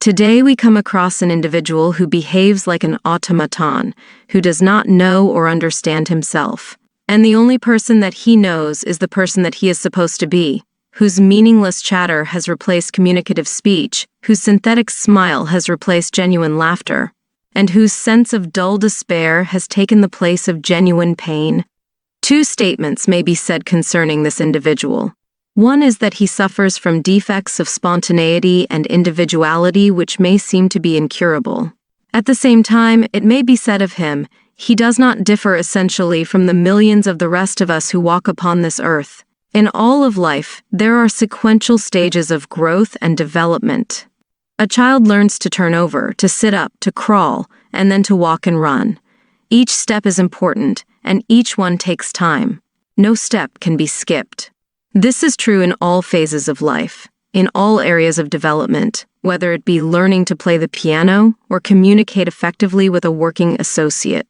Today we come across an individual who behaves like an automaton, who does not know or understand himself. And the only person that he knows is the person that he is supposed to be, whose meaningless chatter has replaced communicative speech, whose synthetic smile has replaced genuine laughter, and whose sense of dull despair has taken the place of genuine pain. 2 statements may be said concerning this individual. One is that he suffers from defects of spontaneity and individuality which may seem to be incurable. At the same time, it may be said of him, he does not differ essentially from the millions of the rest of us who walk upon this earth. In all of life, there are sequential stages of growth and development. A child learns to turn over, to sit up, to crawl, and then to walk and run. Each step is important, and each one takes time. No step can be skipped. This is true in all phases of life, in all areas of development, whether it be learning to play the piano or communicate effectively with a working associate.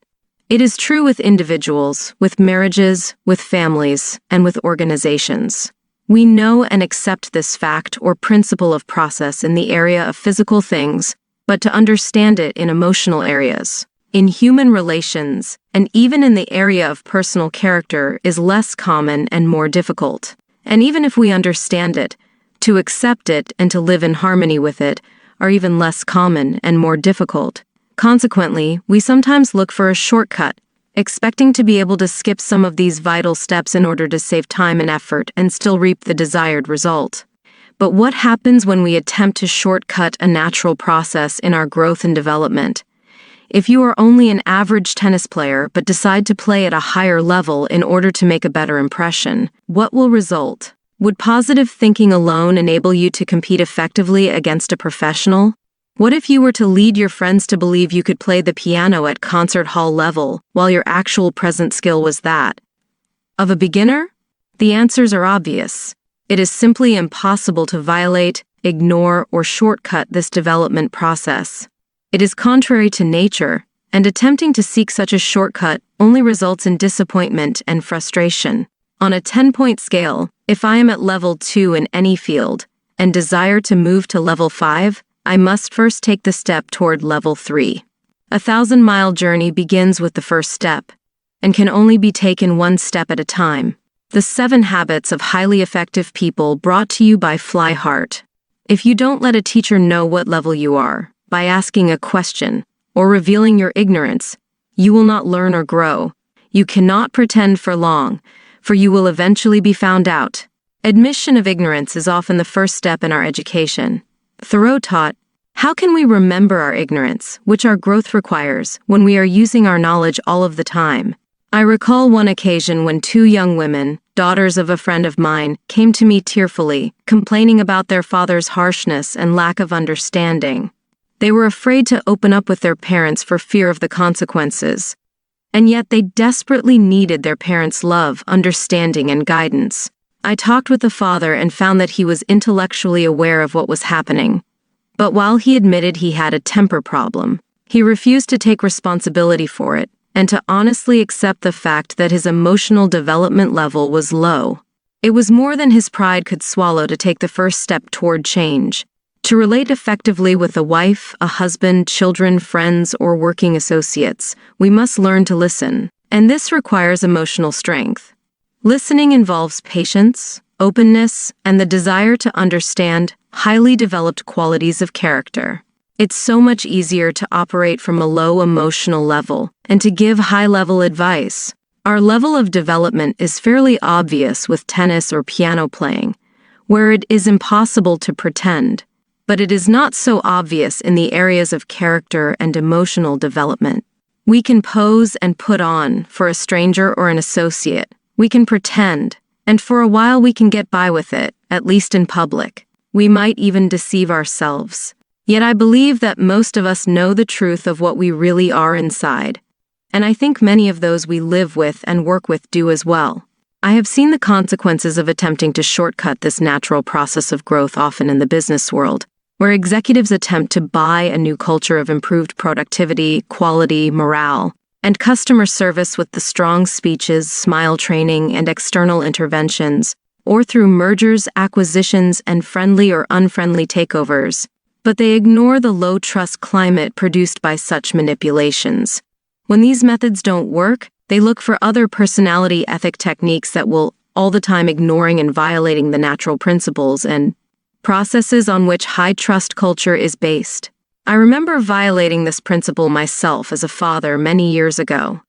It is true with individuals, with marriages, with families, and with organizations. We know and accept this fact or principle of process in the area of physical things, but to understand it in emotional areas, in human relations, and even in the area of personal character is less common and more difficult. And even if we understand it, to accept it and to live in harmony with it are even less common and more difficult. Consequently, we sometimes look for a shortcut, expecting to be able to skip some of these vital steps in order to save time and effort and still reap the desired result. But what happens when we attempt to shortcut a natural process in our growth and development? If you are only an average tennis player but decide to play at a higher level in order to make a better impression, what will result? Would positive thinking alone enable you to compete effectively against a professional? What if you were to lead your friends to believe you could play the piano at concert hall level while your actual present skill was that of a beginner? The answers are obvious. It is simply impossible to violate, ignore, or shortcut this development process. It is contrary to nature, and attempting to seek such a shortcut only results in disappointment and frustration. On a 10-point scale, if I am at level 2 in any field and desire to move to level 5, I must first take the step toward level 3. A 1,000-mile journey begins with the first step and can only be taken one step at a time. The 7 Habits of Highly Effective People, brought to you by Flyheart. If you don't let a teacher know what level you are, by asking a question or revealing your ignorance, you will not learn or grow. You cannot pretend for long, for you will eventually be found out. Admission of ignorance is often the first step in our education. Thoreau taught, "How can we remember our ignorance, which our growth requires, when we are using our knowledge all of the time?" I recall one occasion when 2 young women, daughters of a friend of mine, came to me tearfully, complaining about their father's harshness and lack of understanding. They were afraid to open up with their parents for fear of the consequences. And yet they desperately needed their parents' love, understanding, and guidance. I talked with the father and found that he was intellectually aware of what was happening. But while he admitted he had a temper problem, he refused to take responsibility for it and to honestly accept the fact that his emotional development level was low. It was more than his pride could swallow to take the first step toward change. To relate effectively with a wife, a husband, children, friends, or working associates, we must learn to listen, and this requires emotional strength. Listening involves patience, openness, and the desire to understand highly developed qualities of character. It's so much easier to operate from a low emotional level and to give high-level advice. Our level of development is fairly obvious with tennis or piano playing, where it is impossible to pretend. But it is not so obvious in the areas of character and emotional development. We can pose and put on for a stranger or an associate. We can pretend, and for a while we can get by with it, at least in public. We might even deceive ourselves. Yet I believe that most of us know the truth of what we really are inside. And I think many of those we live with and work with do as well. I have seen the consequences of attempting to shortcut this natural process of growth often in the business world, where executives attempt to buy a new culture of improved productivity, quality, morale, and customer service with the strong speeches, smile training, and external interventions, or through mergers, acquisitions, and friendly or unfriendly takeovers. But they ignore the low-trust climate produced by such manipulations. When these methods don't work, they look for other personality ethic techniques that will all the time ignoring and violating the natural principles and processes on which high-trust culture is based. I remember violating this principle myself as a father many years ago.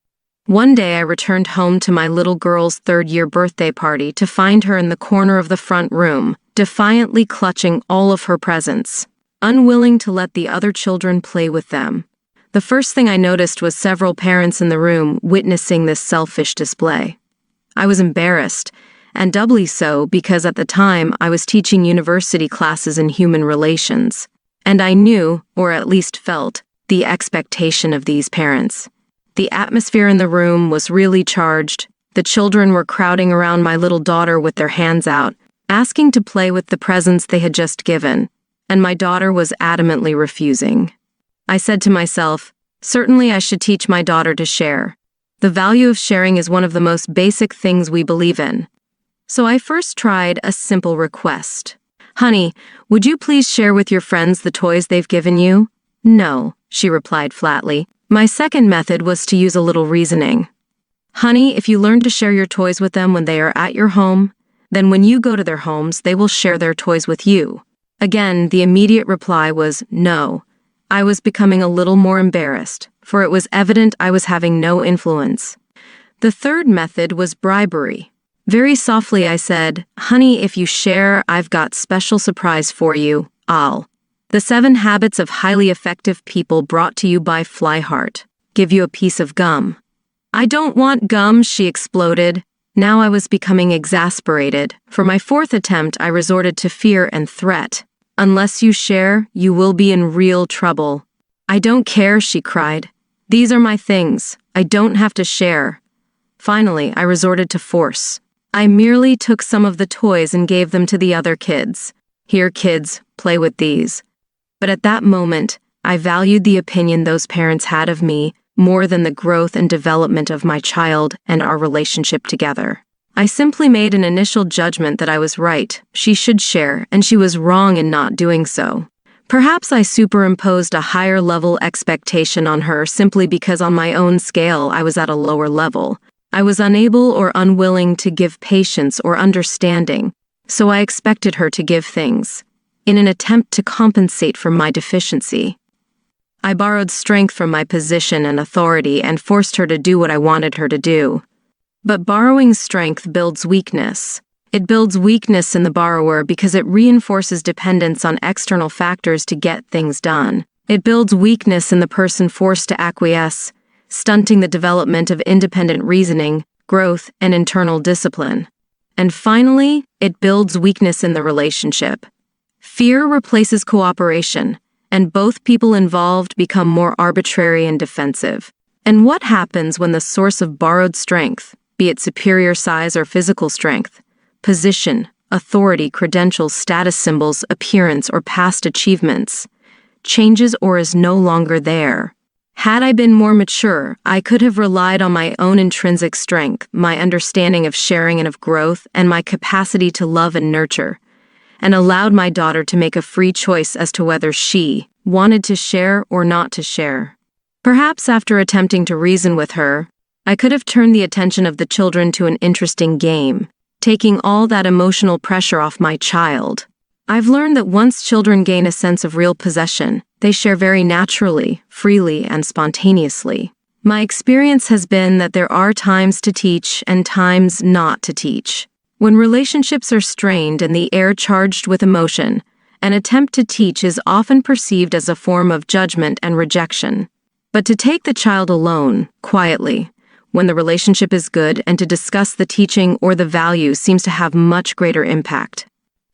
One day I returned home to my little girl's 3rd-year birthday party to find her in the corner of the front room, defiantly clutching all of her presents, unwilling to let the other children play with them. The first thing I noticed was several parents in the room witnessing this selfish display. I was embarrassed, and doubly so because at the time I was teaching university classes in human relations, and I knew, or at least felt, the expectation of these parents. The atmosphere in the room was really charged. The children were crowding around my little daughter with their hands out, asking to play with the presents they had just given, and my daughter was adamantly refusing. I said to myself, certainly I should teach my daughter to share. The value of sharing is one of the most basic things we believe in. So I first tried a simple request. "Honey, would you please share with your friends the toys they've given you?" "No," she replied flatly. My second method was to use a little reasoning. "Honey, if you learn to share your toys with them when they are at your home, then when you go to their homes, they will share their toys with you." Again, the immediate reply was no. I was becoming a little more embarrassed, for it was evident I was having no influence. The third method was bribery. Very softly I said, "Honey, if you share, I've got special surprise for you. I'll." The 7 Habits of Highly Effective People, brought to you by Flyheart. Give you a piece of gum. I don't want gum, she exploded. Now I was becoming exasperated. For my 4th attempt, I resorted to fear and threat. Unless you share, you will be in real trouble. I don't care, she cried. These are my things. I don't have to share. Finally, I resorted to force. I merely took some of the toys and gave them to the other kids. Here, kids, play with these. But at that moment, I valued the opinion those parents had of me more than the growth and development of my child and our relationship together. I simply made an initial judgment that I was right, she should share, and she was wrong in not doing so. Perhaps I superimposed a higher level expectation on her simply because on my own scale I was at a lower level. I was unable or unwilling to give patience or understanding, so I expected her to give things, in an attempt to compensate for my deficiency. I borrowed strength from my position and authority and forced her to do what I wanted her to do. But borrowing strength builds weakness. It builds weakness in the borrower because it reinforces dependence on external factors to get things done. It builds weakness in the person forced to acquiesce, stunting the development of independent reasoning, growth, and internal discipline. And finally, it builds weakness in the relationship. Fear replaces cooperation, and both people involved become more arbitrary and defensive. And what happens when the source of borrowed strength, be it superior size or physical strength, position, authority, credentials, status symbols, appearance, or past achievements, changes or is no longer there? Had I been more mature, I could have relied on my own intrinsic strength, my understanding of sharing and of growth, and my capacity to love and nurture, and allowed my daughter to make a free choice as to whether she wanted to share or not to share. Perhaps after attempting to reason with her, I could have turned the attention of the children to an interesting game, taking all that emotional pressure off my child. I've learned that once children gain a sense of real possession, they share very naturally, freely, and spontaneously. My experience has been that there are times to teach and times not to teach. When relationships are strained and the air charged with emotion, an attempt to teach is often perceived as a form of judgment and rejection. But to take the child alone, quietly, when the relationship is good, and to discuss the teaching or the value seems to have much greater impact.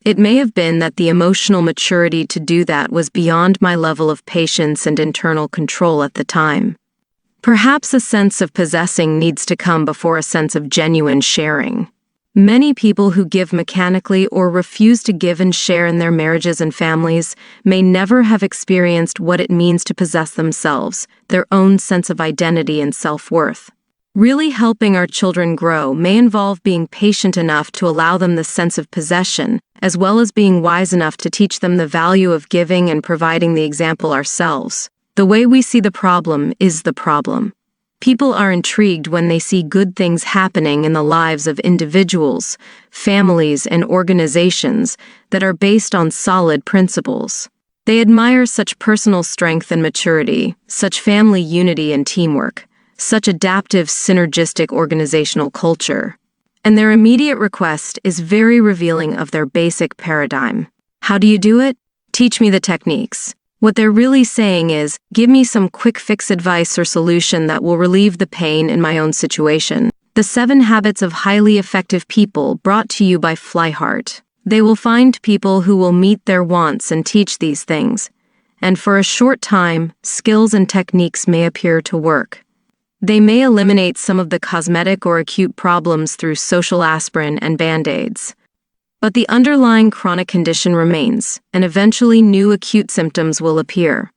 It may have been that the emotional maturity to do that was beyond my level of patience and internal control at the time. Perhaps a sense of possessing needs to come before a sense of genuine sharing. Many people who give mechanically or refuse to give and share in their marriages and families may never have experienced what it means to possess themselves, their own sense of identity and self-worth. Really helping our children grow may involve being patient enough to allow them the sense of possession, as well as being wise enough to teach them the value of giving and providing the example ourselves. The way we see the problem is the problem. People are intrigued when they see good things happening in the lives of individuals, families, and organizations that are based on solid principles. They admire such personal strength and maturity, such family unity and teamwork, such adaptive, synergistic organizational culture. And their immediate request is very revealing of their basic paradigm. How do you do it? Teach me the techniques. What they're really saying is, give me some quick fix advice or solution that will relieve the pain in my own situation. The 7 Habits of Highly Effective People, brought to you by Flyheart. They will find people who will meet their wants and teach these things. And for a short time, skills and techniques may appear to work. They may eliminate some of the cosmetic or acute problems through social aspirin and band-aids. But the underlying chronic condition remains, and eventually new acute symptoms will appear.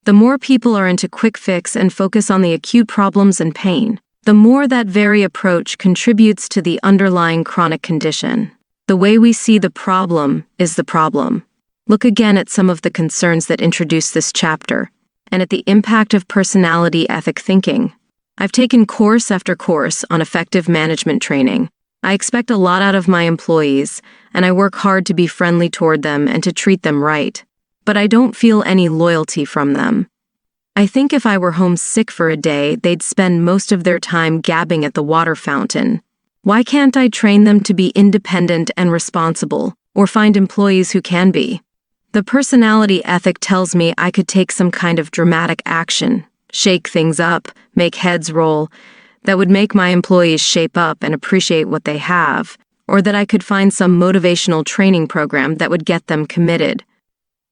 The more people are into quick fix and focus on the acute problems and pain, the more that very approach contributes to the underlying chronic condition. The way we see the problem is the problem. Look again at some of the concerns that introduce this chapter, and at the impact of personality ethic thinking. I've taken course after course on effective management training. I expect a lot out of my employees, and I work hard to be friendly toward them and to treat them right. But I don't feel any loyalty from them. I think if I were homesick for a day, they'd spend most of their time gabbing at the water fountain. Why can't I train them to be independent and responsible, or find employees who can be? The personality ethic tells me I could take some kind of dramatic action, shake things up, make heads roll, that would make my employees shape up and appreciate what they have, or that I could find some motivational training program that would get them committed,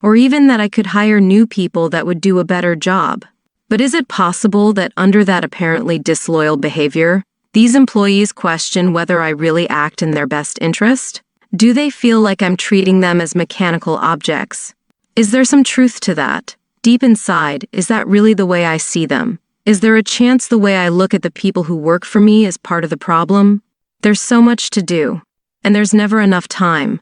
or even that I could hire new people that would do a better job. But is it possible that under that apparently disloyal behavior, these employees question whether I really act in their best interest? Do they feel like I'm treating them as mechanical objects? Is there some truth to that? Deep inside, is that really the way I see them? Is there a chance the way I look at the people who work for me is part of the problem? There's so much to do, and there's never enough time.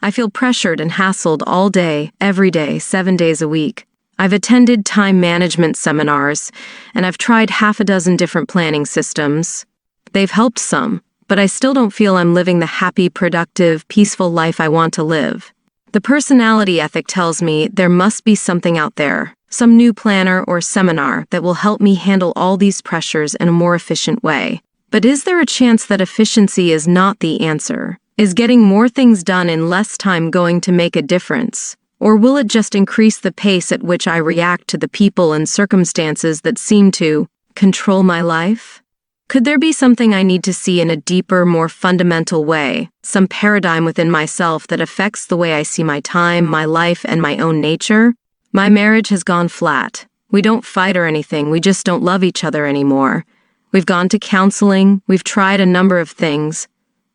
I feel pressured and hassled all day, every day, 7 days a week. I've attended time management seminars, and I've tried half a dozen different planning systems. They've helped some, but I still don't feel I'm living the happy, productive, peaceful life I want to live. The personality ethic tells me there must be something out there, some new planner or seminar that will help me handle all these pressures in a more efficient way. But is there a chance that efficiency is not the answer? Is getting more things done in less time going to make a difference? Or will it just increase the pace at which I react to the people and circumstances that seem to control my life? Could there be something I need to see in a deeper, more fundamental way, some paradigm within myself that affects the way I see my time, my life, and my own nature? My marriage has gone flat. We don't fight or anything, we just don't love each other anymore. We've gone to counseling, we've tried a number of things,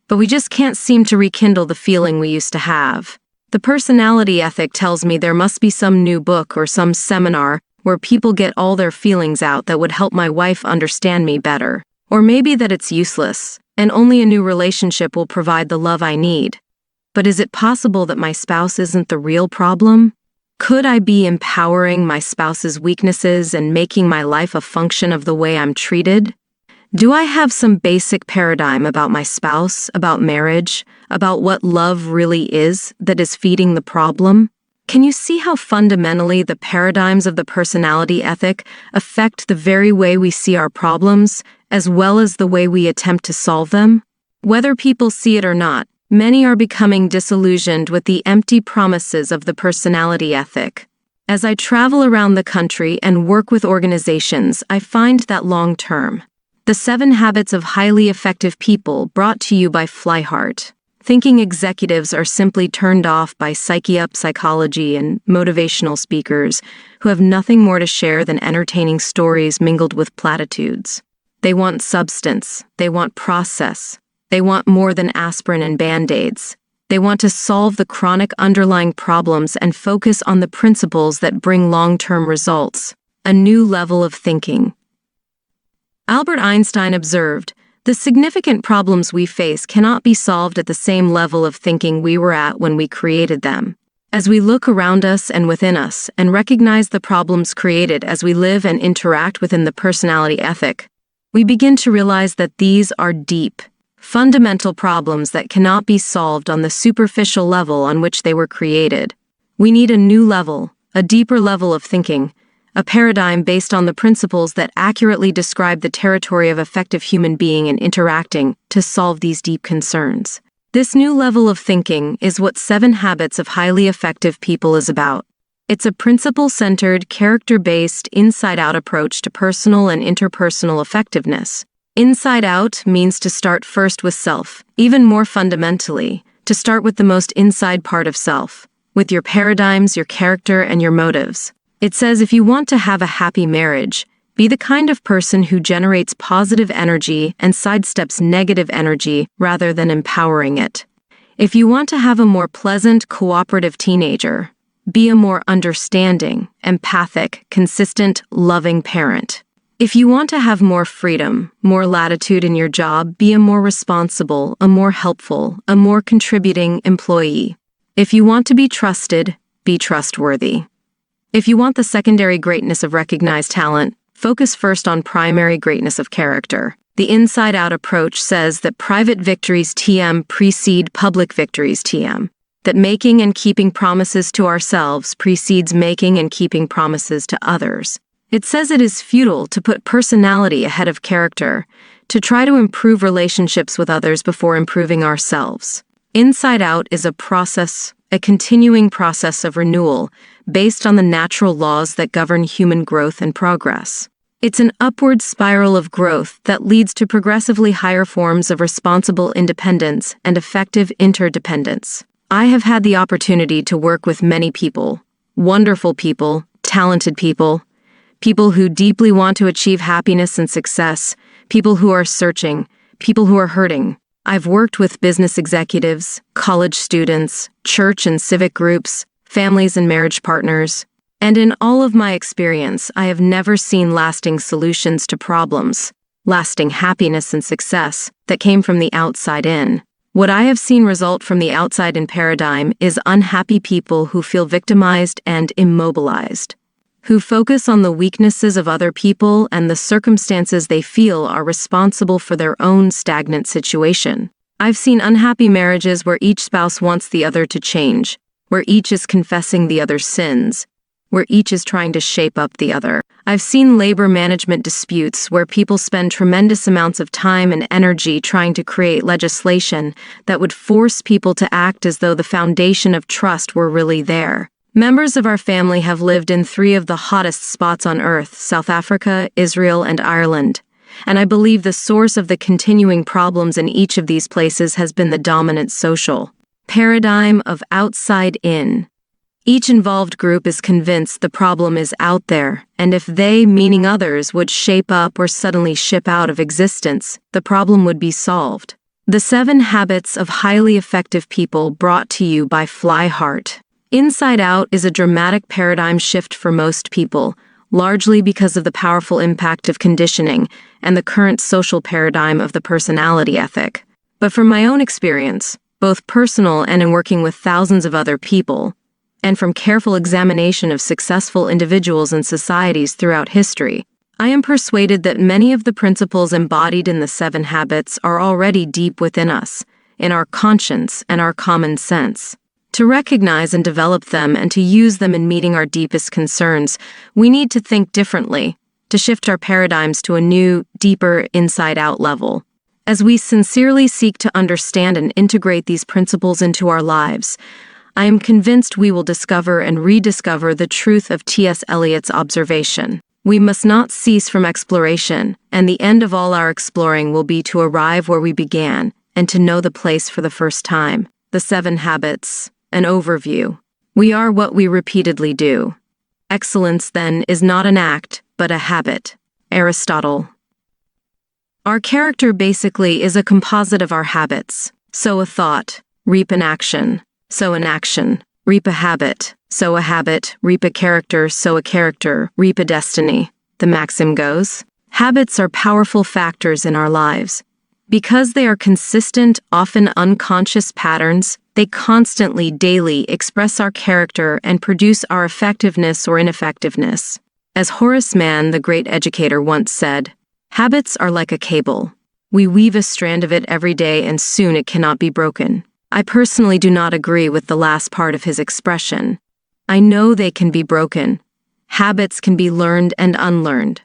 but we just can't seem to rekindle the feeling we used to have. The personality ethic tells me there must be some new book or some seminar where people get all their feelings out that would help my wife understand me better. Or maybe that it's useless, and only a new relationship will provide the love I need. But is it possible that my spouse isn't the real problem? Could I be empowering my spouse's weaknesses and making my life a function of the way I'm treated? Do I have some basic paradigm about my spouse, about marriage, about what love really is that is feeding the problem? Can you see how fundamentally the paradigms of the personality ethic affect the very way we see our problems, as well as the way we attempt to solve them? Whether people see it or not, many are becoming disillusioned with the empty promises of the personality ethic. As I travel around the country and work with organizations, I find that long-term. The 7 Habits of Highly Effective People brought to you by Flyheart. Thinking executives are simply turned off by psyche-up psychology and motivational speakers who have nothing more to share than entertaining stories mingled with platitudes. They want substance. They want process. They want more than aspirin and Band-Aids. They want to solve the chronic underlying problems and focus on the principles that bring long-term results. A new level of thinking. Albert Einstein observed, "The significant problems we face cannot be solved at the same level of thinking we were at when we created them." As we look around us and within us and recognize the problems created as we live and interact within the personality ethic, we begin to realize that these are deep, fundamental problems that cannot be solved on the superficial level on which they were created. We need a new level, a deeper level of thinking, a paradigm based on the principles that accurately describe the territory of effective human being and interacting to solve these deep concerns. This new level of thinking is what 7 Habits of Highly Effective People is about. It's a principle-centered, character-based, inside-out approach to personal and interpersonal effectiveness. Inside out means to start first with self, even more fundamentally, to start with the most inside part of self, with your paradigms, your character, and your motives. It says if you want to have a happy marriage, be the kind of person who generates positive energy and sidesteps negative energy rather than empowering it. If you want to have a more pleasant, cooperative teenager, be a more understanding, empathic, consistent, loving parent. If you want to have more freedom, more latitude in your job, be a more responsible, a more helpful, a more contributing employee. If you want to be trusted, be trustworthy. If you want the secondary greatness of recognized talent, focus first on primary greatness of character. The inside-out approach says that private victories precede public victories that making and keeping promises to ourselves precedes making and keeping promises to others. It says it is futile to put personality ahead of character, to try to improve relationships with others before improving ourselves. Inside Out is a process, a continuing process of renewal based on the natural laws that govern human growth and progress. It's an upward spiral of growth that leads to progressively higher forms of responsible independence and effective interdependence. I have had the opportunity to work with many people, wonderful people, talented people, people who deeply want to achieve happiness and success, people who are searching, people who are hurting. I've worked with business executives, college students, church and civic groups, families and marriage partners. And in all of my experience, I have never seen lasting solutions to problems, lasting happiness and success that came from the outside in. What I have seen result from the outside in paradigm is unhappy people who feel victimized and immobilized, who focus on the weaknesses of other people and the circumstances they feel are responsible for their own stagnant situation. I've seen unhappy marriages where each spouse wants the other to change, where each is confessing the other's sins, where each is trying to shape up the other. I've seen labor management disputes where people spend tremendous amounts of time and energy trying to create legislation that would force people to act as though the foundation of trust were really there. Members of our family have lived in 3 of the hottest spots on earth, South Africa, Israel, and Ireland. And I believe the source of the continuing problems in each of these places has been the dominant social paradigm of outside in. Each involved group is convinced the problem is out there, and if they, meaning others, would shape up or suddenly ship out of existence, the problem would be solved. The 7 Habits of Highly Effective People brought to you by Flyheart. Inside Out is a dramatic paradigm shift for most people, largely because of the powerful impact of conditioning and the current social paradigm of the personality ethic. But from my own experience, both personal and in working with thousands of other people, and from careful examination of successful individuals and societies throughout history, I am persuaded that many of the principles embodied in the 7 habits are already deep within us, in our conscience and our common sense. To recognize and develop them and to use them in meeting our deepest concerns, we need to think differently, to shift our paradigms to a new, deeper, inside-out level. As we sincerely seek to understand and integrate these principles into our lives, I am convinced we will discover and rediscover the truth of T.S. Eliot's observation. We must not cease from exploration, and the end of all our exploring will be to arrive where we began and to know the place for the first time. The 7 Habits. An overview. We are what we repeatedly do. Excellence, then, is not an act, but a habit. Aristotle. Our character basically is a composite of our habits. Sow a thought, reap an action. Sow an action, reap a habit. Sow a habit, reap a character. Sow a character, reap a destiny. The maxim goes, habits are powerful factors in our lives. Because they are consistent, often unconscious patterns, they constantly, daily express our character and produce our effectiveness or ineffectiveness. As Horace Mann, the great educator, once said, habits are like a cable. We weave a strand of it every day and soon it cannot be broken. I personally do not agree with the last part of his expression. I know they can be broken. Habits can be learned and unlearned.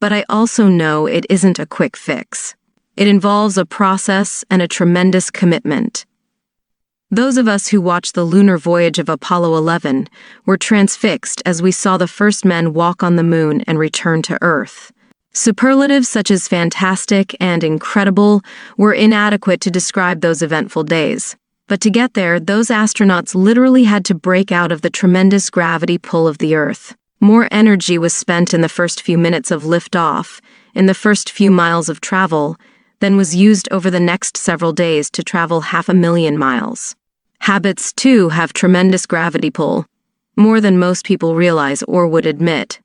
But I also know it isn't a quick fix. It involves a process and a tremendous commitment. Those of us who watched the lunar voyage of Apollo 11 were transfixed as we saw the first men walk on the moon and return to Earth. Superlatives such as fantastic and incredible were inadequate to describe those eventful days. But to get there, those astronauts literally had to break out of the tremendous gravity pull of the Earth. More energy was spent in the first few minutes of liftoff, in the first few miles of travel, than was used over the next several days to travel 500,000 miles. Habits, too, have tremendous gravity pull, more than most people realize or would admit.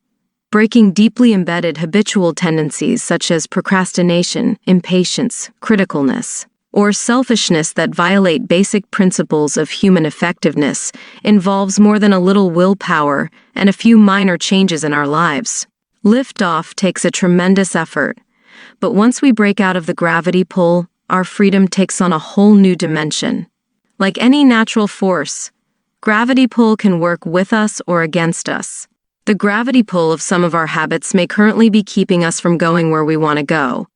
Breaking deeply embedded habitual tendencies such as procrastination, impatience, criticalness, or selfishness that violate basic principles of human effectiveness involves more than a little willpower and a few minor changes in our lives. Liftoff takes a tremendous effort, but once we break out of the gravity pull, our freedom takes on a whole new dimension. Like any natural force, gravity pull can work with us or against us. The gravity pull of some of our habits may currently be keeping us from going where we want to go.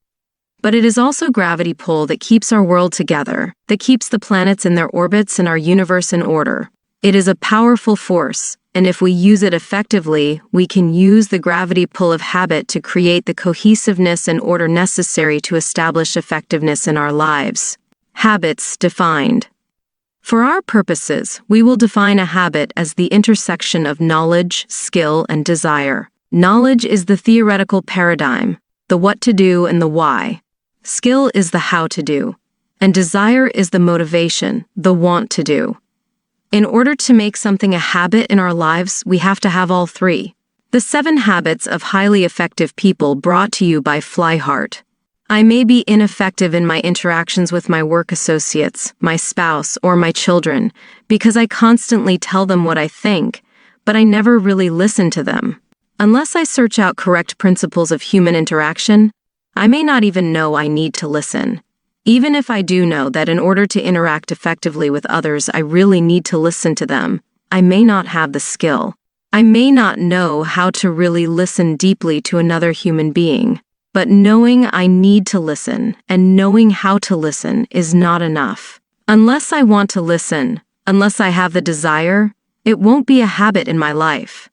But it is also gravity pull that keeps our world together, that keeps the planets in their orbits and our universe in order. It is a powerful force, and if we use it effectively, we can use the gravity pull of habit to create the cohesiveness and order necessary to establish effectiveness in our lives. Habits defined. For our purposes, we will define a habit as the intersection of knowledge, skill, and desire. Knowledge is the theoretical paradigm, the what to do and the why. Skill is the how to do. And desire is the motivation, the want to do. In order to make something a habit in our lives, we have to have all three. The 7 Habits of Highly Effective People, brought to you by Flyheart. I may be ineffective in my interactions with my work associates, my spouse, or my children because I constantly tell them what I think, but I never really listen to them. Unless I search out correct principles of human interaction, I may not even know I need to listen. Even if I do know that in order to interact effectively with others, I really need to listen to them, I may not have the skill. I may not know how to really listen deeply to another human being. But knowing I need to listen and knowing how to listen is not enough. Unless I want to listen, unless I have the desire, it won't be a habit in my life.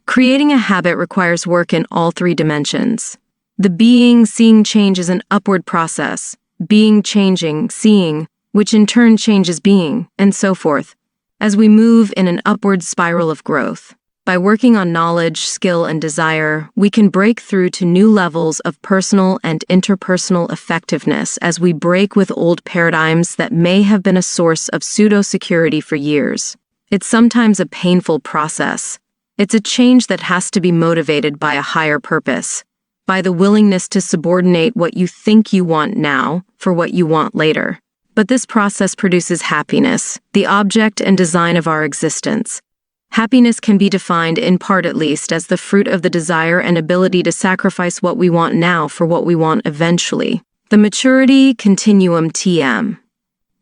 Creating a habit requires work in all 3 dimensions. The being, seeing change is an upward process. Being, changing, seeing, which in turn changes being, and so forth, as we move in an upward spiral of growth. By working on knowledge, skill, and desire, we can break through to new levels of personal and interpersonal effectiveness as we break with old paradigms that may have been a source of pseudo-security for years. It's sometimes a painful process. It's a change that has to be motivated by a higher purpose, by the willingness to subordinate what you think you want now for what you want later. But this process produces happiness, the object and design of our existence. Happiness can be defined, in part at least, as the fruit of the desire and ability to sacrifice what we want now for what we want eventually. The Maturity Continuum TM.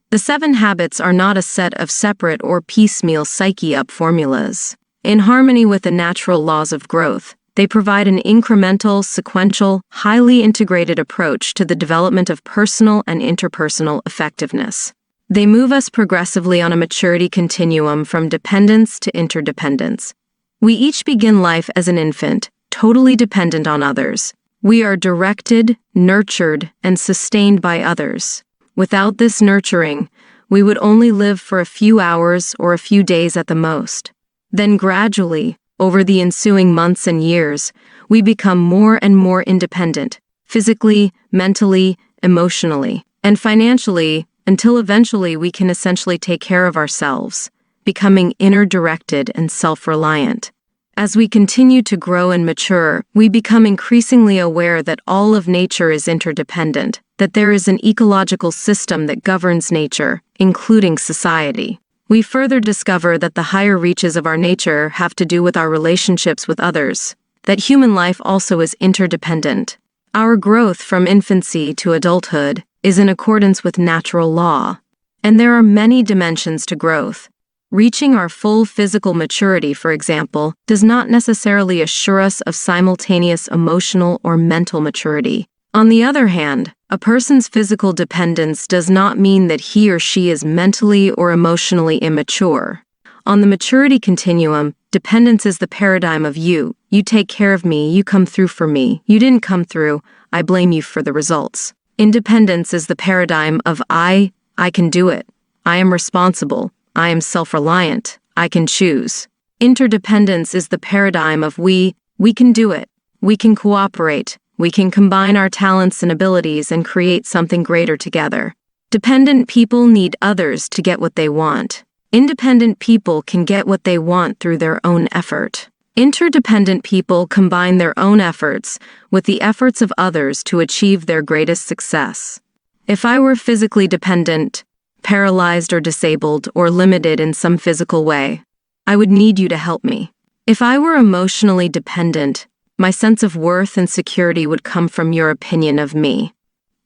The 7 habits are not a set of separate or piecemeal psyche-up formulas. In harmony with the natural laws of growth, they provide an incremental, sequential, highly integrated approach to the development of personal and interpersonal effectiveness. They move us progressively on a maturity continuum from dependence to interdependence. We each begin life as an infant, totally dependent on others. We are directed, nurtured, and sustained by others. Without this nurturing, we would only live for a few hours or a few days at the most. Then gradually, over the ensuing months and years, we become more and more independent, physically, mentally, emotionally, and financially, until eventually we can essentially take care of ourselves, becoming inner-directed and self-reliant. As we continue to grow and mature, we become increasingly aware that all of nature is interdependent, that there is an ecological system that governs nature, including society. We further discover that the higher reaches of our nature have to do with our relationships with others, that human life also is interdependent. Our growth from infancy to adulthood is in accordance with natural law, and there are many dimensions to growth. Reaching our full physical maturity, for example, does not necessarily assure us of simultaneous emotional or mental maturity. On the other hand, a person's physical dependence does not mean that he or she is mentally or emotionally immature. On the maturity continuum, dependence is the paradigm of you take care of me, you come through for me, you didn't come through, I blame you for the results. Independence is the paradigm of I can do it, I am responsible, I am self-reliant, I can choose. Interdependence is the paradigm of we can do it, we can cooperate, we can combine our talents and abilities and create something greater together. Dependent people need others to get what they want. Independent people can get what they want through their own effort. Interdependent people combine their own efforts with the efforts of others to achieve their greatest success. If I were physically dependent, paralyzed or disabled or limited in some physical way, I would need you to help me. If I were emotionally dependent, my sense of worth and security would come from your opinion of me.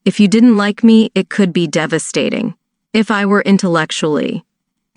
If you didn't like me, it could be devastating. If I were intellectually,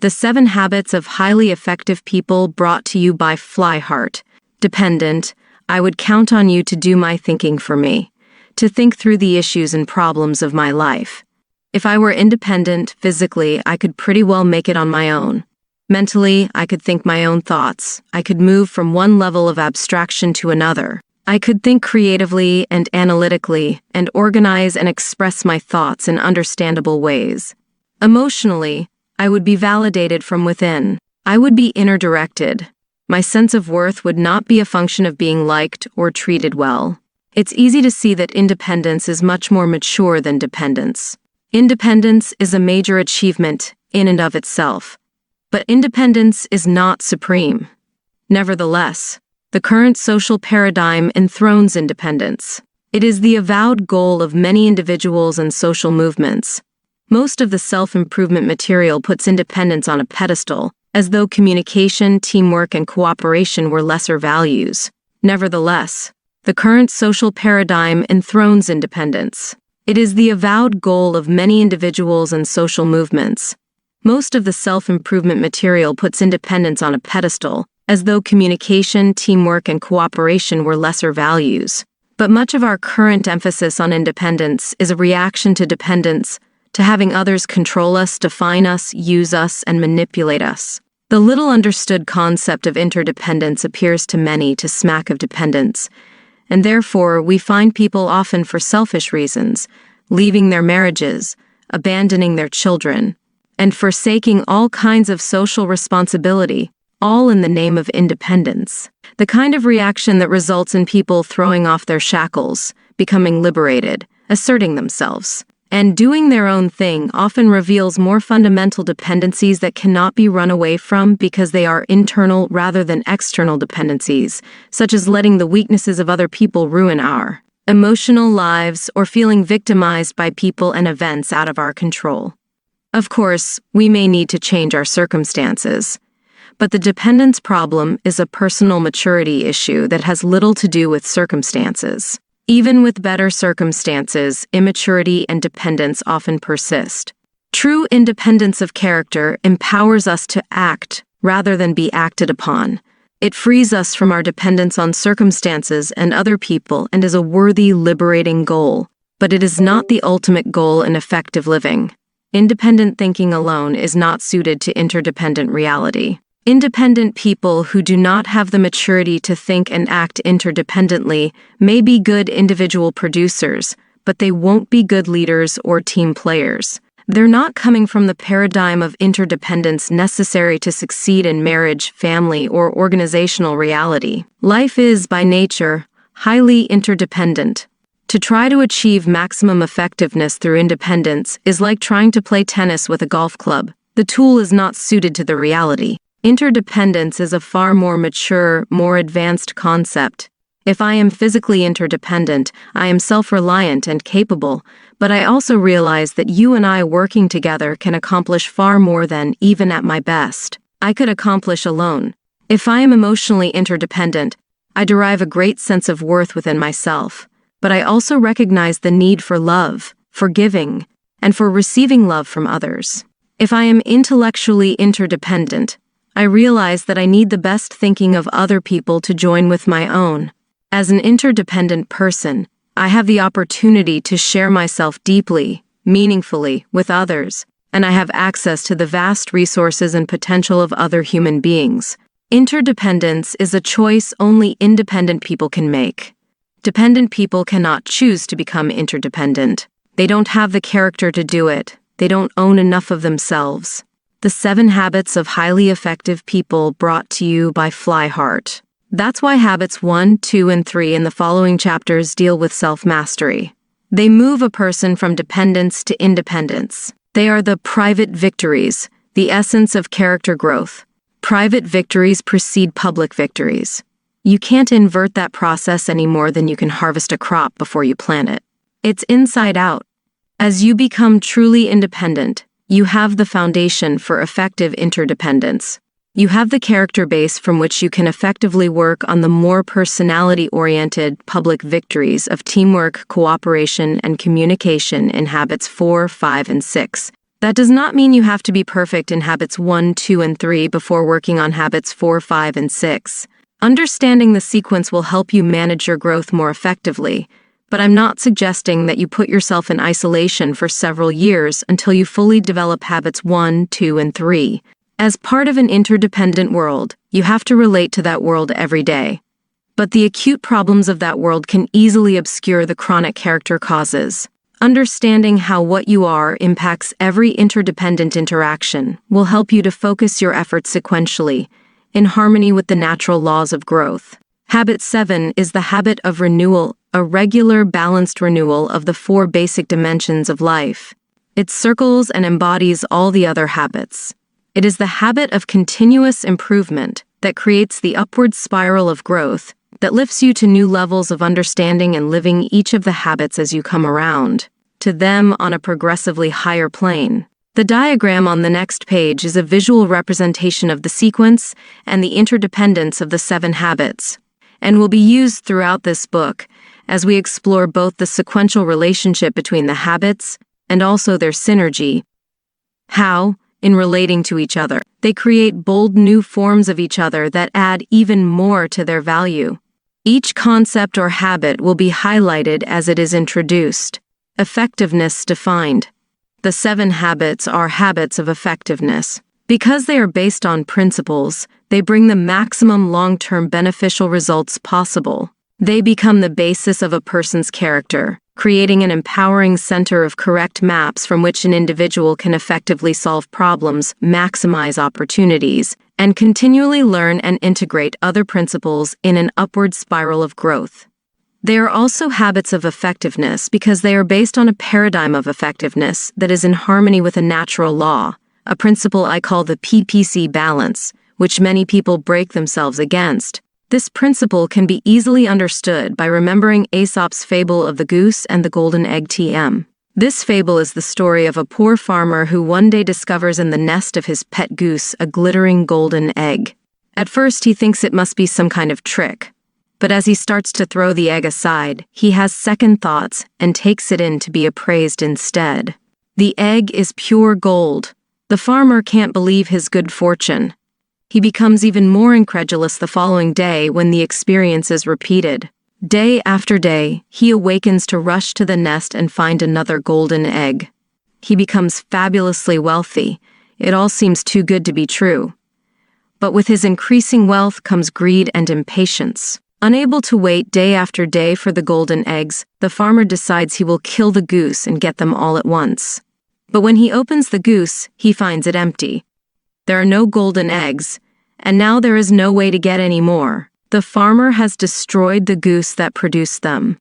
the 7 Habits of Highly Effective People, brought to you by Flyheart. Dependent, I would count on you to do my thinking for me, to think through the issues and problems of my life. If I were independent physically, I could pretty well make it on my own. Mentally, I could think my own thoughts. I could move from one level of abstraction to another. I could think creatively and analytically and organize and express my thoughts in understandable ways. Emotionally, I would be validated from within. I would be inner-directed. My sense of worth would not be a function of being liked or treated well. It's easy to see that independence is much more mature than dependence. Independence is a major achievement in and of itself, but independence is not supreme. Nevertheless, the current social paradigm enthrones independence. It is the avowed goal of many individuals and social movements. Most of the self-improvement material puts independence on a pedestal, as though communication, teamwork, and cooperation were lesser values. Nevertheless, the current social paradigm enthrones independence. It is the avowed goal of many individuals and social movements. Most of the self-improvement material puts independence on a pedestal, as though communication, teamwork, and cooperation were lesser values. But much of our current emphasis on independence is a reaction to dependence, to having others control us, define us, use us, and manipulate us. The little understood concept of interdependence appears to many to smack of dependence, and therefore we find people often for selfish reasons, leaving their marriages, abandoning their children, and forsaking all kinds of social responsibility, all in the name of independence. The kind of reaction that results in people throwing off their shackles, becoming liberated, asserting themselves, and doing their own thing often reveals more fundamental dependencies that cannot be run away from because they are internal rather than external dependencies, such as letting the weaknesses of other people ruin our emotional lives or feeling victimized by people and events out of our control. Of course, we may need to change our circumstances, but the dependence problem is a personal maturity issue that has little to do with circumstances. Even with better circumstances, immaturity and dependence often persist. True independence of character empowers us to act rather than be acted upon. It frees us from our dependence on circumstances and other people and is a worthy, liberating goal. But it is not the ultimate goal in effective living. Independent thinking alone is not suited to interdependent reality. Independent people who do not have the maturity to think and act interdependently may be good individual producers, but they won't be good leaders or team players. They're not coming from the paradigm of interdependence necessary to succeed in marriage, family, or organizational reality. Life is, by nature, highly interdependent. To try to achieve maximum effectiveness through independence is like trying to play tennis with a golf club. The tool is not suited to the reality. Interdependence is a far more mature, more advanced concept. If I am physically interdependent, I am self-reliant and capable, but I also realize that you and I working together can accomplish far more than, even at my best, I could accomplish alone. If I am emotionally interdependent, I derive a great sense of worth within myself, but I also recognize the need for love, for giving, and for receiving love from others. If I am intellectually interdependent, I realize that I need the best thinking of other people to join with my own. As an interdependent person, I have the opportunity to share myself deeply, meaningfully, with others, and I have access to the vast resources and potential of other human beings. Interdependence is a choice only independent people can make. Dependent people cannot choose to become interdependent. They don't have the character to do it. They don't own enough of themselves. The 7 Habits of Highly Effective People, brought to you by Flyheart. That's why habits 1, 2, and 3 in the following chapters deal with self-mastery. They move a person from dependence to independence. They are the private victories, the essence of character growth. Private victories precede public victories. You can't invert that process any more than you can harvest a crop before you plant it. It's inside out. As you become truly independent, you have the foundation for effective interdependence. You have the character base from which you can effectively work on the more personality-oriented public victories of teamwork, cooperation, and communication in habits 4, 5, and 6. That does not mean you have to be perfect in habits 1, 2, and 3 before working on habits 4, 5, and 6. Understanding the sequence will help you manage your growth more effectively, But I'm not suggesting that you put yourself in isolation for several years until you fully develop habits 1, 2, and 3. As part of an interdependent world, you have to relate to that world every day. But the acute problems of that world can easily obscure the chronic character causes. Understanding how what you are impacts every interdependent interaction will help you to focus your efforts sequentially, in harmony with the natural laws of growth. Habit 7 is the habit of renewal, a regular, balanced renewal of the 4 basic dimensions of life. It circles and embodies all the other habits. It is the habit of continuous improvement that creates the upward spiral of growth that lifts you to new levels of understanding and living each of the habits as you come around to them on a progressively higher plane. The diagram on the next page is a visual representation of the sequence and the interdependence of the 7 habits, and will be used throughout this book as we explore both the sequential relationship between the habits and also their synergy. How, in relating to each other, they create bold new forms of each other that add even more to their value. Each concept or habit will be highlighted as it is introduced. Effectiveness defined. The 7 habits are habits of effectiveness. Because they are based on principles, they bring the maximum long-term beneficial results possible. They become the basis of a person's character, creating an empowering center of correct maps from which an individual can effectively solve problems, maximize opportunities, and continually learn and integrate other principles in an upward spiral of growth. They are also habits of effectiveness because they are based on a paradigm of effectiveness that is in harmony with a natural law, a principle I call the PPC balance, which many people break themselves against. This principle can be easily understood by remembering Aesop's fable of the goose and the golden egg TM. This fable is the story of a poor farmer who one day discovers in the nest of his pet goose a glittering golden egg. At first he thinks it must be some kind of trick, but as he starts to throw the egg aside, he has second thoughts and takes it in to be appraised instead. The egg is pure gold. The farmer can't believe his good fortune. He becomes even more incredulous the following day when the experience is repeated. Day after day, he awakens to rush to the nest and find another golden egg. He becomes fabulously wealthy. It all seems too good to be true. But with his increasing wealth comes greed and impatience. Unable to wait day after day for the golden eggs, the farmer decides he will kill the goose and get them all at once. But when he opens the goose, he finds it empty. There are no golden eggs, and now there is no way to get any more. The farmer has destroyed the goose that produced them.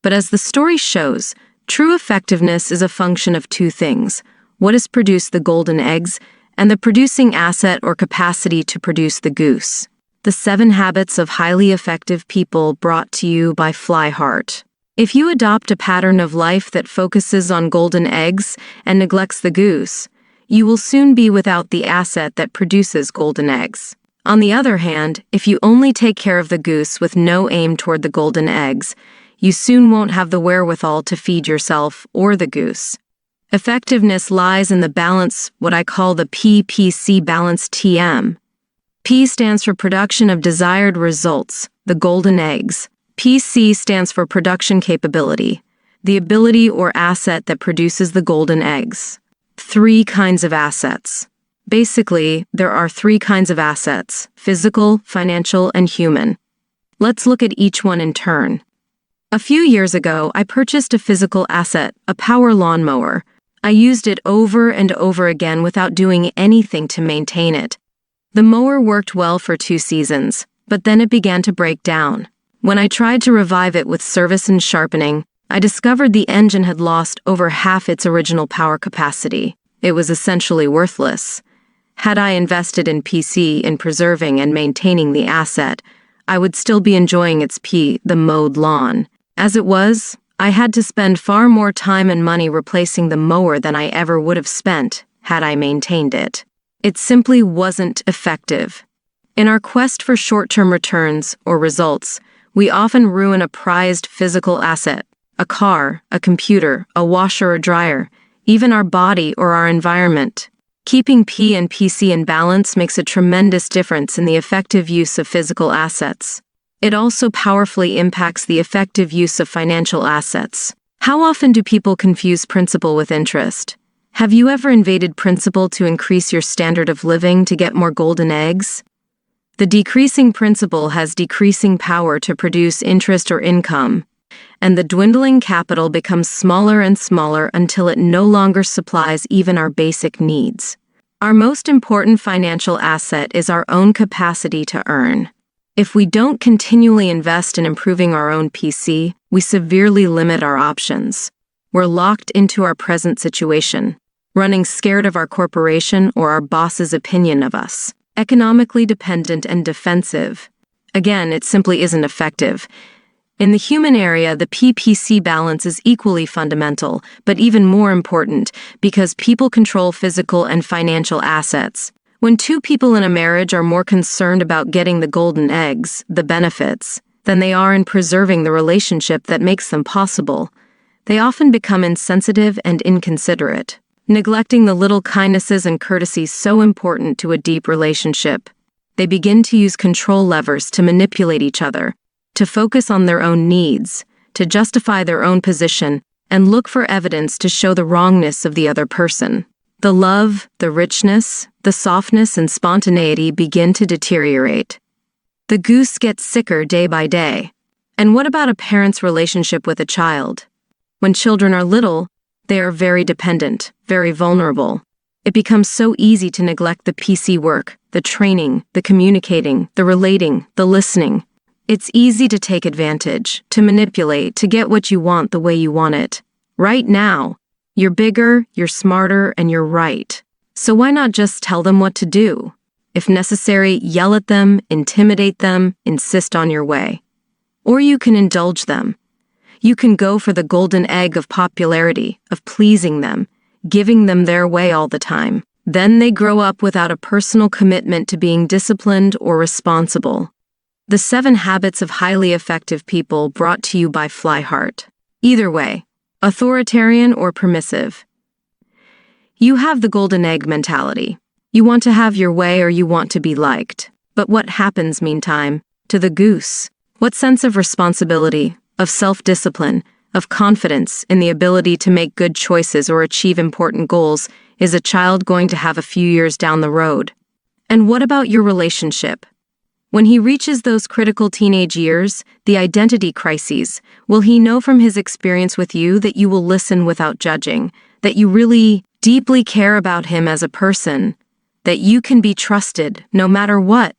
But as the story shows, true effectiveness is a function of 2 things: what has produced the golden eggs, and the producing asset or capacity to produce the goose. The 7 habits of highly effective people brought to you by Flyheart. If you adopt a pattern of life that focuses on golden eggs and neglects the goose, you will soon be without the asset that produces golden eggs. On the other hand, if you only take care of the goose with no aim toward the golden eggs, you soon won't have the wherewithal to feed yourself or the goose. Effectiveness lies in the balance, what I call the PPC balance TM. P stands for production of desired results, the golden eggs. PC stands for production capability, the ability or asset that produces the golden eggs. 3 kinds of assets. Basically, there are 3 kinds of assets: physical, financial, and human. Let's look at each one in turn. A few years ago, I purchased a physical asset, a power lawnmower. I used it over and over again without doing anything to maintain it. The mower worked well for 2 seasons, but then it began to break down. When I tried to revive it with service and sharpening, I discovered the engine had lost over half its original power capacity. It was essentially worthless. Had I invested in PC in preserving and maintaining the asset, I would still be enjoying the mowed lawn. As it was, I had to spend far more time and money replacing the mower than I ever would have spent had I maintained it. It simply wasn't effective. In our quest for short-term returns or results, we often ruin a prized physical asset: a car, a computer, a washer or dryer, even our body or our environment. Keeping P and PC in balance makes a tremendous difference in the effective use of physical assets. It also powerfully impacts the effective use of financial assets. How often do people confuse principal with interest? Have you ever invaded principal to increase your standard of living to get more golden eggs? The decreasing principal has decreasing power to produce interest or income, and the dwindling capital becomes smaller and smaller until it no longer supplies even our basic needs. Our most important financial asset is our own capacity to earn. If we don't continually invest in improving our own PC, we severely limit our options. We're locked into our present situation, running scared of our corporation or our boss's opinion of us. Economically dependent and defensive. Again, it simply isn't effective. In the human area, the PPC balance is equally fundamental, but even more important because people control physical and financial assets. When two people in a marriage are more concerned about getting the golden eggs, the benefits, than they are in preserving the relationship that makes them possible, they often become insensitive and inconsiderate, neglecting the little kindnesses and courtesies so important to a deep relationship. They begin to use control levers to manipulate each other, to focus on their own needs, to justify their own position, and look for evidence to show the wrongness of the other person. The love, the richness, the softness and spontaneity begin to deteriorate. The goose gets sicker day by day. And what about a parent's relationship with a child? When children are little, they are very dependent, very vulnerable. It becomes so easy to neglect the PC work, the training, the communicating, the relating, the listening. It's easy to take advantage, to manipulate, to get what you want the way you want it. Right now. You're bigger, you're smarter, and you're right. So why not just tell them what to do? If necessary, yell at them, intimidate them, insist on your way. Or you can indulge them. You can go for the golden egg of popularity, of pleasing them, giving them their way all the time. Then they grow up without a personal commitment to being disciplined or responsible. The 7 Habits of Highly Effective People, brought to you by Flyheart. Either way, authoritarian or permissive. You have the golden egg mentality. You want to have your way or you want to be liked. But what happens, meantime, to the goose? What sense of responsibility, of self-discipline, of confidence in the ability to make good choices or achieve important goals is a child going to have a few years down the road? And what about your relationship? When he reaches those critical teenage years, the identity crises, will he know from his experience with you that you will listen without judging, that you really deeply care about him as a person, that you can be trusted no matter what?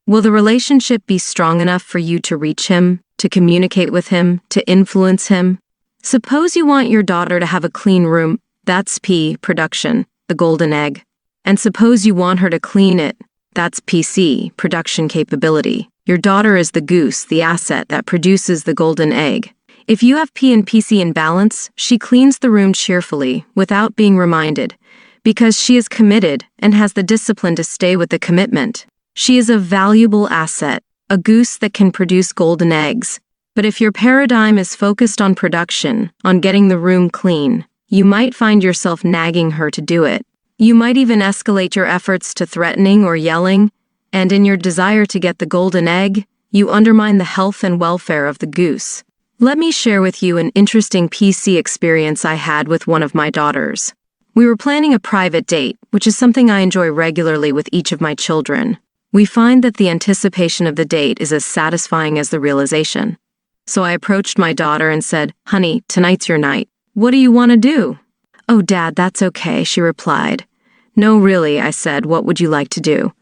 Will the relationship be strong enough for you to reach him, to communicate with him, to influence him? Suppose you want your daughter to have a clean room, that's P, production, the golden egg. And suppose you want her to clean it, that's PC, production capability. Your daughter is the goose, the asset that produces the golden egg. If you have P and PC in balance, she cleans the room cheerfully, without being reminded, because she is committed and has the discipline to stay with the commitment. She is a valuable asset, a goose that can produce golden eggs. But if your paradigm is focused on production, on getting the room clean, you might find yourself nagging her to do it. You might even escalate your efforts to threatening or yelling, and in your desire to get the golden egg, you undermine the health and welfare of the goose. Let me share with you an interesting PC experience I had with one of my daughters. We were planning a private date, which is something I enjoy regularly with each of my children. We find that the anticipation of the date is as satisfying as the realization. So I approached my daughter and said, "Honey, tonight's your night. What do you want to do?" "Oh, Dad, that's okay," she replied. "No, really," I said, "what would you like to do?"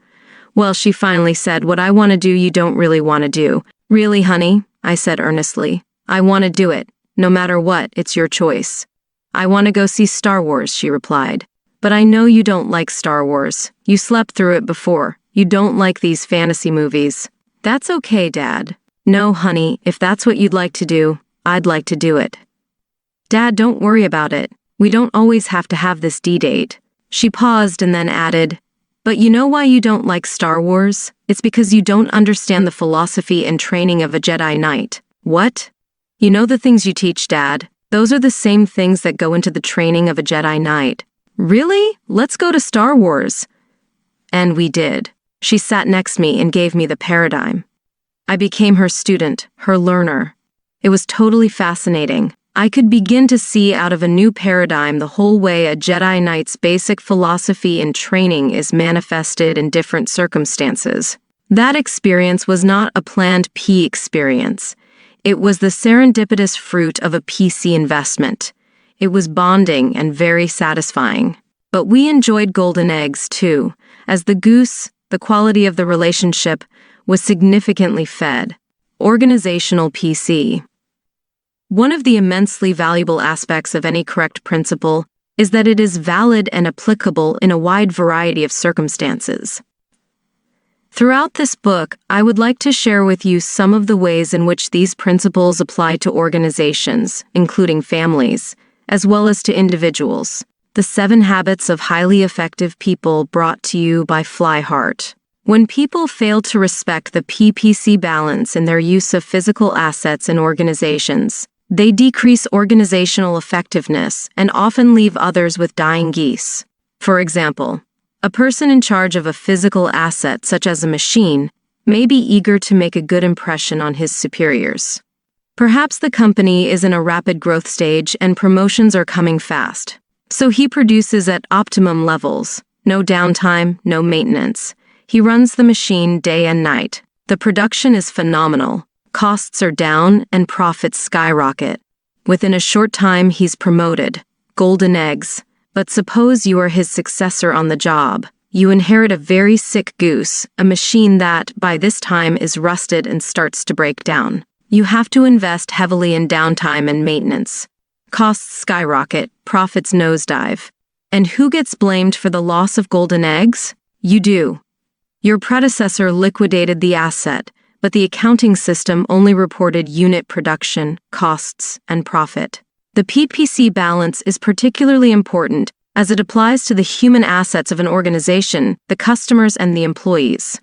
Well, she finally said, "What I want to do, you don't really want to do." "Really, honey?" I said earnestly. "I want to do it. No matter what, it's your choice." "I want to go see Star Wars," she replied. "But I know you don't like Star Wars. You slept through it before. You don't like these fantasy movies." "That's okay, Dad." "No, honey, if that's what you'd like to do, I'd like to do it." "Dad, don't worry about it. We don't always have to have this D-date." She paused and then added, "But you know why you don't like Star Wars? It's because you don't understand the philosophy and training of a Jedi Knight." "What?" "You know the things you teach, Dad. Those are the same things that go into the training of a Jedi Knight." "Really? Let's go to Star Wars." And we did. She sat next to me and gave me the paradigm. I became her student, her learner. It was totally fascinating. I could begin to see out of a new paradigm the whole way a Jedi Knight's basic philosophy in training is manifested in different circumstances. That experience was not a planned P experience. It was the serendipitous fruit of a PC investment. It was bonding and very satisfying. But we enjoyed golden eggs too, as the goose, the quality of the relationship, was significantly fed. Organizational PC. One of the immensely valuable aspects of any correct principle is that it is valid and applicable in a wide variety of circumstances. Throughout this book, I would like to share with you some of the ways in which these principles apply to organizations, including families, as well as to individuals. The 7 Habits of Highly Effective People, brought to you by Flyheart. When people fail to respect the PPC balance in their use of physical assets in organizations, they decrease organizational effectiveness and often leave others with dying geese. For example, a person in charge of a physical asset such as a machine may be eager to make a good impression on his superiors. Perhaps the company is in a rapid growth stage and promotions are coming fast. So he produces at optimum levels, no downtime, no maintenance. He runs the machine day and night. The production is phenomenal. Costs are down and profits skyrocket. Within a short time, he's promoted. Golden eggs. But suppose you are his successor on the job. You inherit a very sick goose, a machine that, by this time, is rusted and starts to break down. You have to invest heavily in downtime and maintenance. Costs skyrocket, profits nosedive. And who gets blamed for the loss of golden eggs? You do. Your predecessor liquidated the asset, but the accounting system only reported unit production, costs, and profit. The PPC balance is particularly important as it applies to the human assets of an organization, the customers, and the employees.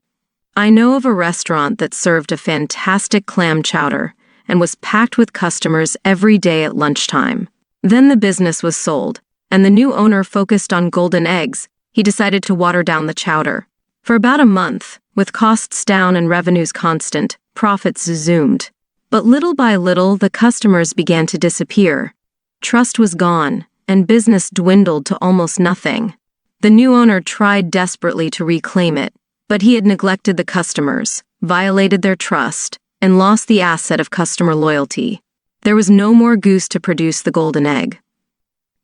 I know of a restaurant that served a fantastic clam chowder and was packed with customers every day at lunchtime. Then the business was sold, and the new owner focused on golden eggs. He decided to water down the chowder. For about a month, with costs down and revenues constant, profits zoomed. But little by little, the customers began to disappear. Trust was gone, and business dwindled to almost nothing. The new owner tried desperately to reclaim it, but he had neglected the customers, violated their trust, and lost the asset of customer loyalty. There was no more goose to produce the golden egg.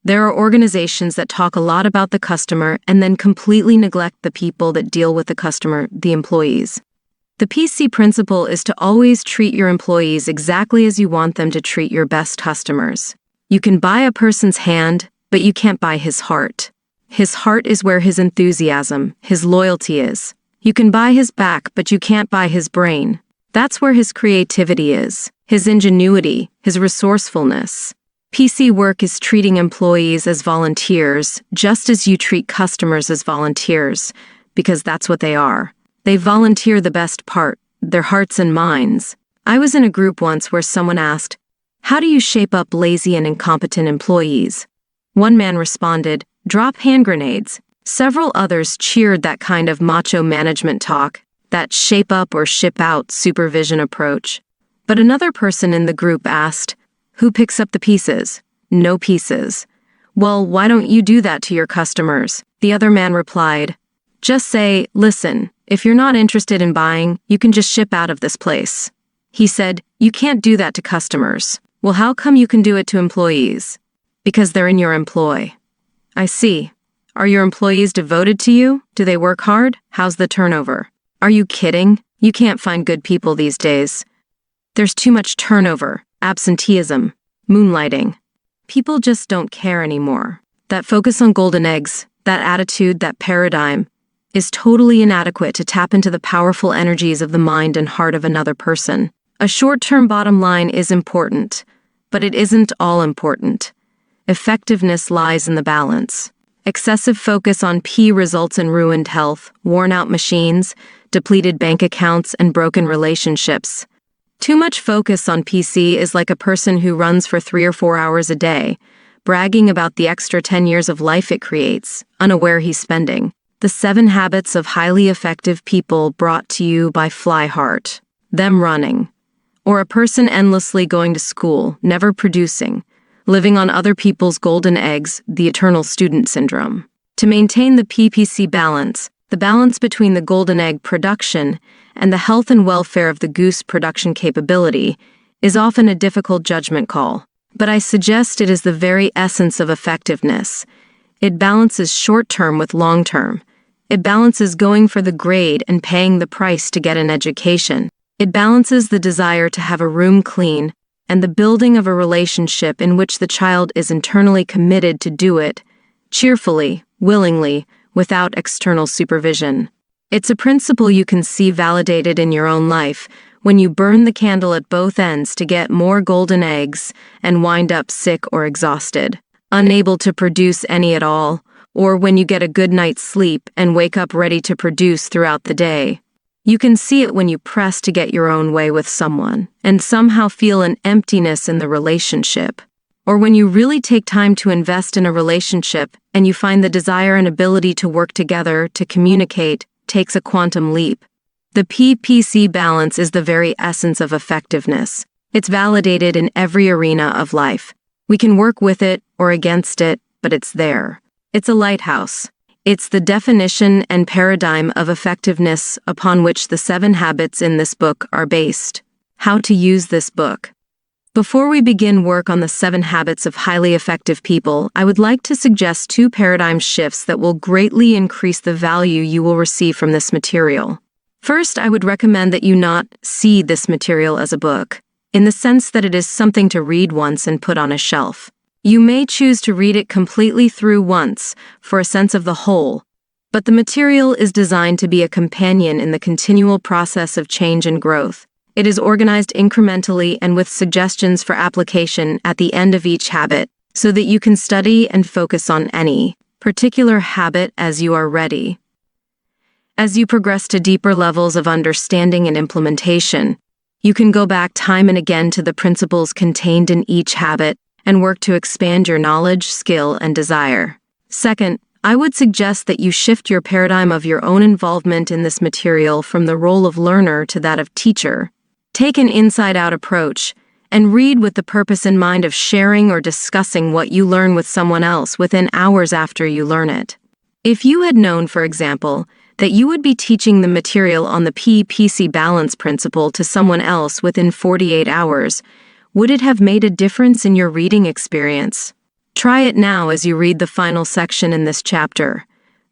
There are organizations that talk a lot about the customer and then completely neglect the people that deal with the customer, the employees. The PC principle is to always treat your employees exactly as you want them to treat your best customers. You can buy a person's hand, but you can't buy his heart. His heart is where his enthusiasm, his loyalty is. You can buy his back, but you can't buy his brain. That's where his creativity is, his ingenuity, his resourcefulness. PC work is treating employees as volunteers, just as you treat customers as volunteers, because that's what they are. They volunteer the best part, their hearts and minds. I was in a group once where someone asked, "How do you shape up lazy and incompetent employees?" One man responded, "Drop hand grenades." Several others cheered that kind of macho management talk, that shape up or ship out supervision approach. But another person in the group asked, "Who picks up the pieces?" "No pieces." "Well, why don't you do that to your customers?" The other man replied, "Just say, 'Listen, if you're not interested in buying, you can just ship out of this place.'" He said, "You can't do that to customers." "Well, how come you can do it to employees?" "Because they're in your employ." "I see. Are your employees devoted to you? Do they work hard? How's the turnover?" "Are you kidding? You can't find good people these days. There's too much turnover, absenteeism, moonlighting. People just don't care anymore." That focus on golden eggs, that attitude, that paradigm, is totally inadequate to tap into the powerful energies of the mind and heart of another person. A short-term bottom line is important, but it isn't all important. Effectiveness lies in the balance. Excessive focus on P results in ruined health, worn-out machines, depleted bank accounts, and broken relationships. Too much focus on PC is like a person who runs for 3 or 4 hours a day, bragging about the extra 10 years of life it creates, unaware he's spending. The 7 Habits of Highly Effective People, brought to you by Flyheart. them running. Or a person endlessly going to school, never producing, living on other people's golden eggs, the eternal student syndrome. To maintain the PPC balance, the balance between the golden egg production and the health and welfare of the goose production capability, is often a difficult judgment call. But I suggest it is the very essence of effectiveness. It balances short-term with long-term. It balances going for the grade and paying the price to get an education. It balances the desire to have a room clean and the building of a relationship in which the child is internally committed to do it, cheerfully, willingly, without external supervision. It's a principle you can see validated in your own life when you burn the candle at both ends to get more golden eggs and wind up sick or exhausted, unable to produce any at all, or when you get a good night's sleep and wake up ready to produce throughout the day. You can see it when you press to get your own way with someone and somehow feel an emptiness in the relationship. Or when you really take time to invest in a relationship and you find the desire and ability to work together, to communicate, takes a quantum leap. The PPC balance is the very essence of effectiveness. It's validated in every arena of life. We can work with it or against it, but it's there. It's a lighthouse. It's the definition and paradigm of effectiveness upon which the 7 habits in this book are based. How to use this book. Before we begin work on the 7 habits of highly effective people, I would like to suggest 2 paradigm shifts that will greatly increase the value you will receive from this material. First, I would recommend that you not see this material as a book, in the sense that it is something to read once and put on a shelf. You may choose to read it completely through once for a sense of the whole, but the material is designed to be a companion in the continual process of change and growth. It is organized incrementally and with suggestions for application at the end of each habit, so that you can study and focus on any particular habit as you are ready. As you progress to deeper levels of understanding and implementation, you can go back time and again to the principles contained in each habit and work to expand your knowledge, skill, and desire. Second, I would suggest that you shift your paradigm of your own involvement in this material from the role of learner to that of teacher. Take an inside-out approach and read with the purpose in mind of sharing or discussing what you learn with someone else within hours after you learn it. If you had known, for example, that you would be teaching the material on the PPC balance principle to someone else within 48 hours, would it have made a difference in your reading experience? Try it now as you read the final section in this chapter.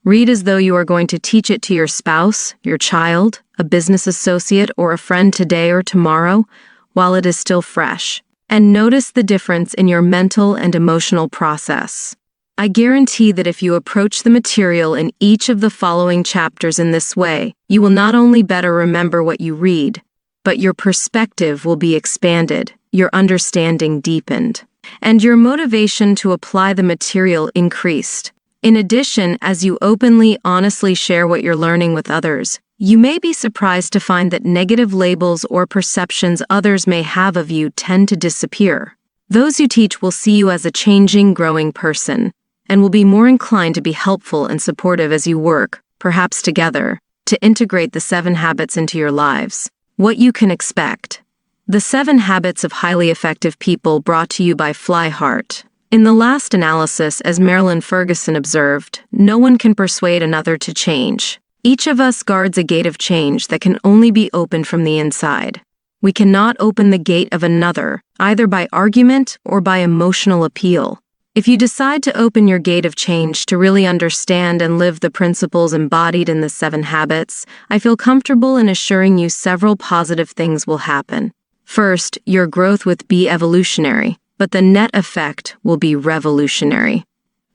Read as though you are going to teach it to your spouse, your child, a business associate, or a friend today or tomorrow, while it is still fresh. And notice the difference in your mental and emotional process. I guarantee that if you approach the material in each of the following chapters in this way, you will not only better remember what you read, but your perspective will be expanded, your understanding deepened, and your motivation to apply the material increased. In addition, as you openly, honestly share what you're learning with others, you may be surprised to find that negative labels or perceptions others may have of you tend to disappear. Those you teach will see you as a changing, growing person, and will be more inclined to be helpful and supportive as you work, perhaps together, to integrate the 7 habits into your lives. What you can expect. The 7 Habits of Highly Effective People, brought to you by Flyheart. In the last analysis, as Marilyn Ferguson observed, no one can persuade another to change. Each of us guards a gate of change that can only be opened from the inside. We cannot open the gate of another, either by argument or by emotional appeal. If you decide to open your gate of change to really understand and live the principles embodied in the 7 habits, I feel comfortable in assuring you several positive things will happen. First, your growth will be evolutionary, but the net effect will be revolutionary.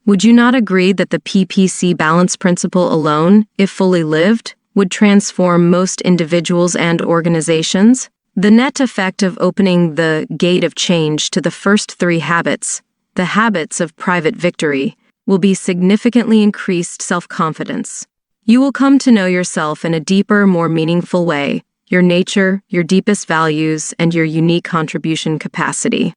Would you not agree that the PPC balance principle alone, if fully lived, would transform most individuals and organizations? The net effect of opening the gate of change to the first 3 habits, the habits of private victory, will be significantly increased self-confidence. You will come to know yourself in a deeper, more meaningful way, your nature, your deepest values, and your unique contribution capacity.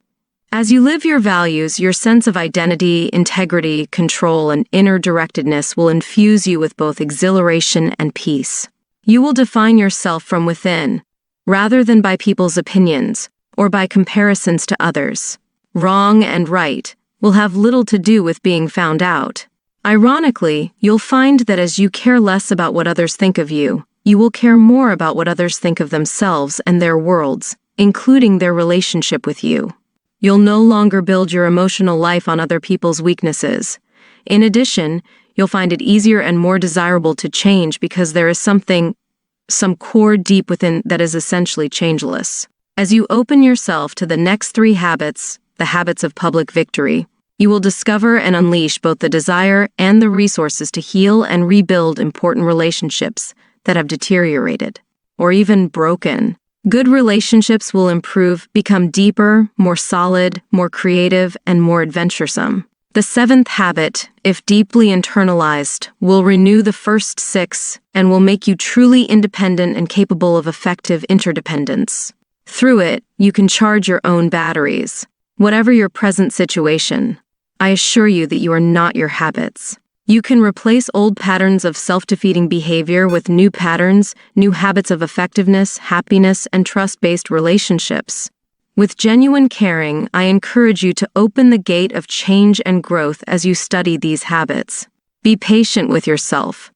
As you live your values, your sense of identity, integrity, control, and inner directedness will infuse you with both exhilaration and peace. You will define yourself from within, rather than by people's opinions or by comparisons to others. Wrong and right will have little to do with being found out. Ironically, you'll find that as you care less about what others think of you, you will care more about what others think of themselves and their worlds, including their relationship with you. You'll no longer build your emotional life on other people's weaknesses. In addition, you'll find it easier and more desirable to change because there is some core deep within that is essentially changeless. As you open yourself to the next 3 habits, the habits of public victory, you will discover and unleash both the desire and the resources to heal and rebuild important relationships that have deteriorated or even broken. Good relationships will improve, become deeper, more solid, more creative, and more adventuresome. The 7th habit, if deeply internalized, will renew the first 6 and will make you truly independent and capable of effective interdependence. Through it, you can charge your own batteries. Whatever your present situation, I assure you that you are not your habits. You can replace old patterns of self-defeating behavior with new patterns, new habits of effectiveness, happiness, and trust-based relationships. With genuine caring, I encourage you to open the gate of change and growth as you study these habits. Be patient with yourself.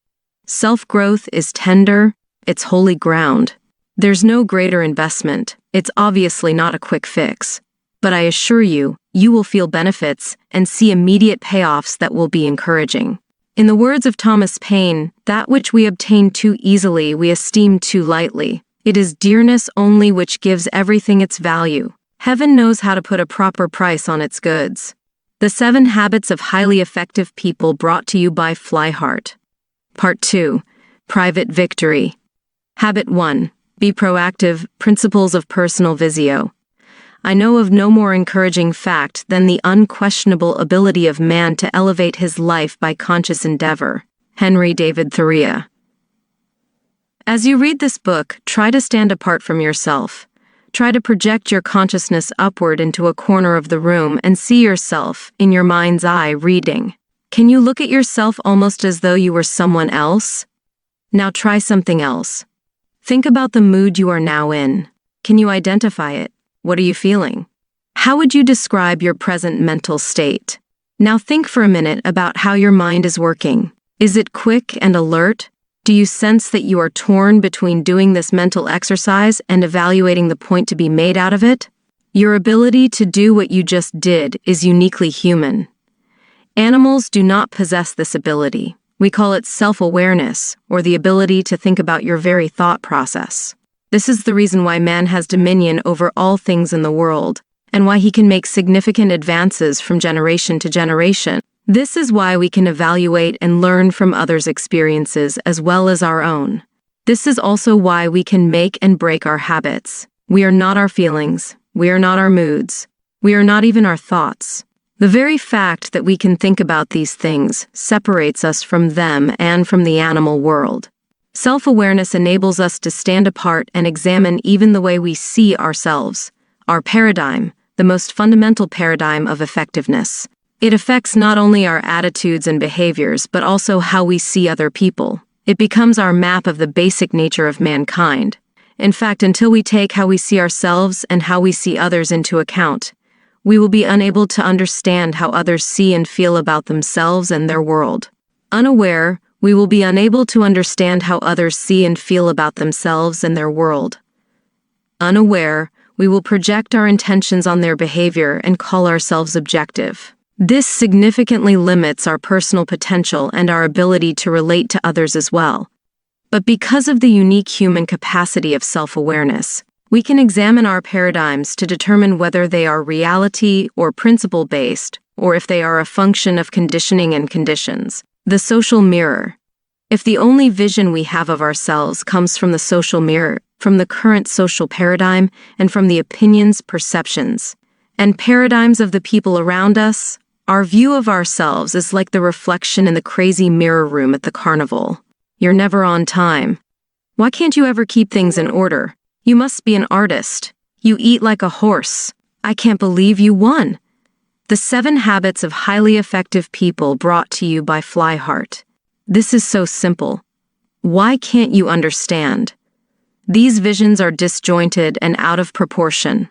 Self-growth is tender, it's holy ground. There's no greater investment. It's obviously not a quick fix. But I assure you, you will feel benefits and see immediate payoffs that will be encouraging. In the words of Thomas Paine, that which we obtain too easily we esteem too lightly. It is dearness only which gives everything its value. Heaven knows how to put a proper price on its goods. The 7 Habits of Highly Effective People brought to you by Flyheart. Part 2. Private Victory. Habit 1. Be proactive, principles of personal visio. I know of no more encouraging fact than the unquestionable ability of man to elevate his life by conscious endeavor. Henry David Thoreau. As you read this book, try to stand apart from yourself. Try to project your consciousness upward into a corner of the room and see yourself, in your mind's eye, reading. Can you look at yourself almost as though you were someone else? Now try something else. Think about the mood you are now in. Can you identify it? What are you feeling? How would you describe your present mental state? Now think for a minute about how your mind is working. Is it quick and alert? Do you sense that you are torn between doing this mental exercise and evaluating the point to be made out of it? Your ability to do what you just did is uniquely human. Animals do not possess this ability. We call it self-awareness, or the ability to think about your very thought process. This is the reason why man has dominion over all things in the world, and why he can make significant advances from generation to generation. This is why we can evaluate and learn from others' experiences as well as our own. This is also why we can make and break our habits. We are not our feelings. We are not our moods. We are not even our thoughts. The very fact that we can think about these things separates us from them and from the animal world. Self-awareness enables us to stand apart and examine even the way we see ourselves, our paradigm, the most fundamental paradigm of effectiveness. It affects not only our attitudes and behaviors, but also how we see other people. It becomes our map of the basic nature of mankind. In fact, until we take how we see ourselves and how we see others into account, we will be unable to understand how others see and feel about themselves and their world. Unaware, we will be unable to understand how others see and feel about themselves and their world. Unaware, we will project our intentions on their behavior and call ourselves objective. This significantly limits our personal potential and our ability to relate to others as well. But because of the unique human capacity of self-awareness, we can examine our paradigms to determine whether they are reality or principle-based, or if they are a function of conditioning and conditions. The social mirror. If the only vision we have of ourselves comes from the social mirror, from the current social paradigm, and from the opinions, perceptions, and paradigms of the people around us, our view of ourselves is like the reflection in the crazy mirror room at the carnival. You're never on time. Why can't you ever keep things in order? You must be an artist. You eat like a horse. I can't believe you won. The 7 Habits of Highly Effective People brought to you by Flyheart. This is so simple. Why can't you understand? These visions are disjointed and out of proportion.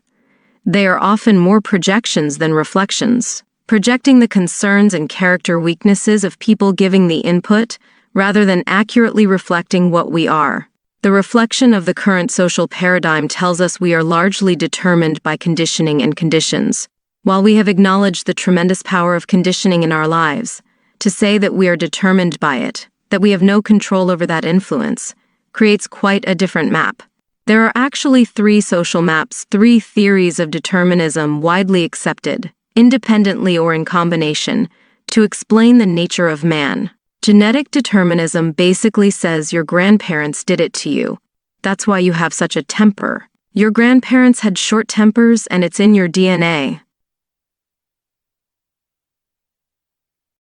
They are often more projections than reflections, projecting the concerns and character weaknesses of people giving the input rather than accurately reflecting what we are. The reflection of the current social paradigm tells us we are largely determined by conditioning and conditions. While we have acknowledged the tremendous power of conditioning in our lives, to say that we are determined by it, that we have no control over that influence, creates quite a different map. There are actually 3 social maps, 3 theories of determinism widely accepted, independently or in combination, to explain the nature of man. Genetic determinism basically says your grandparents did it to you. That's why you have such a temper. Your grandparents had short tempers and it's in your DNA.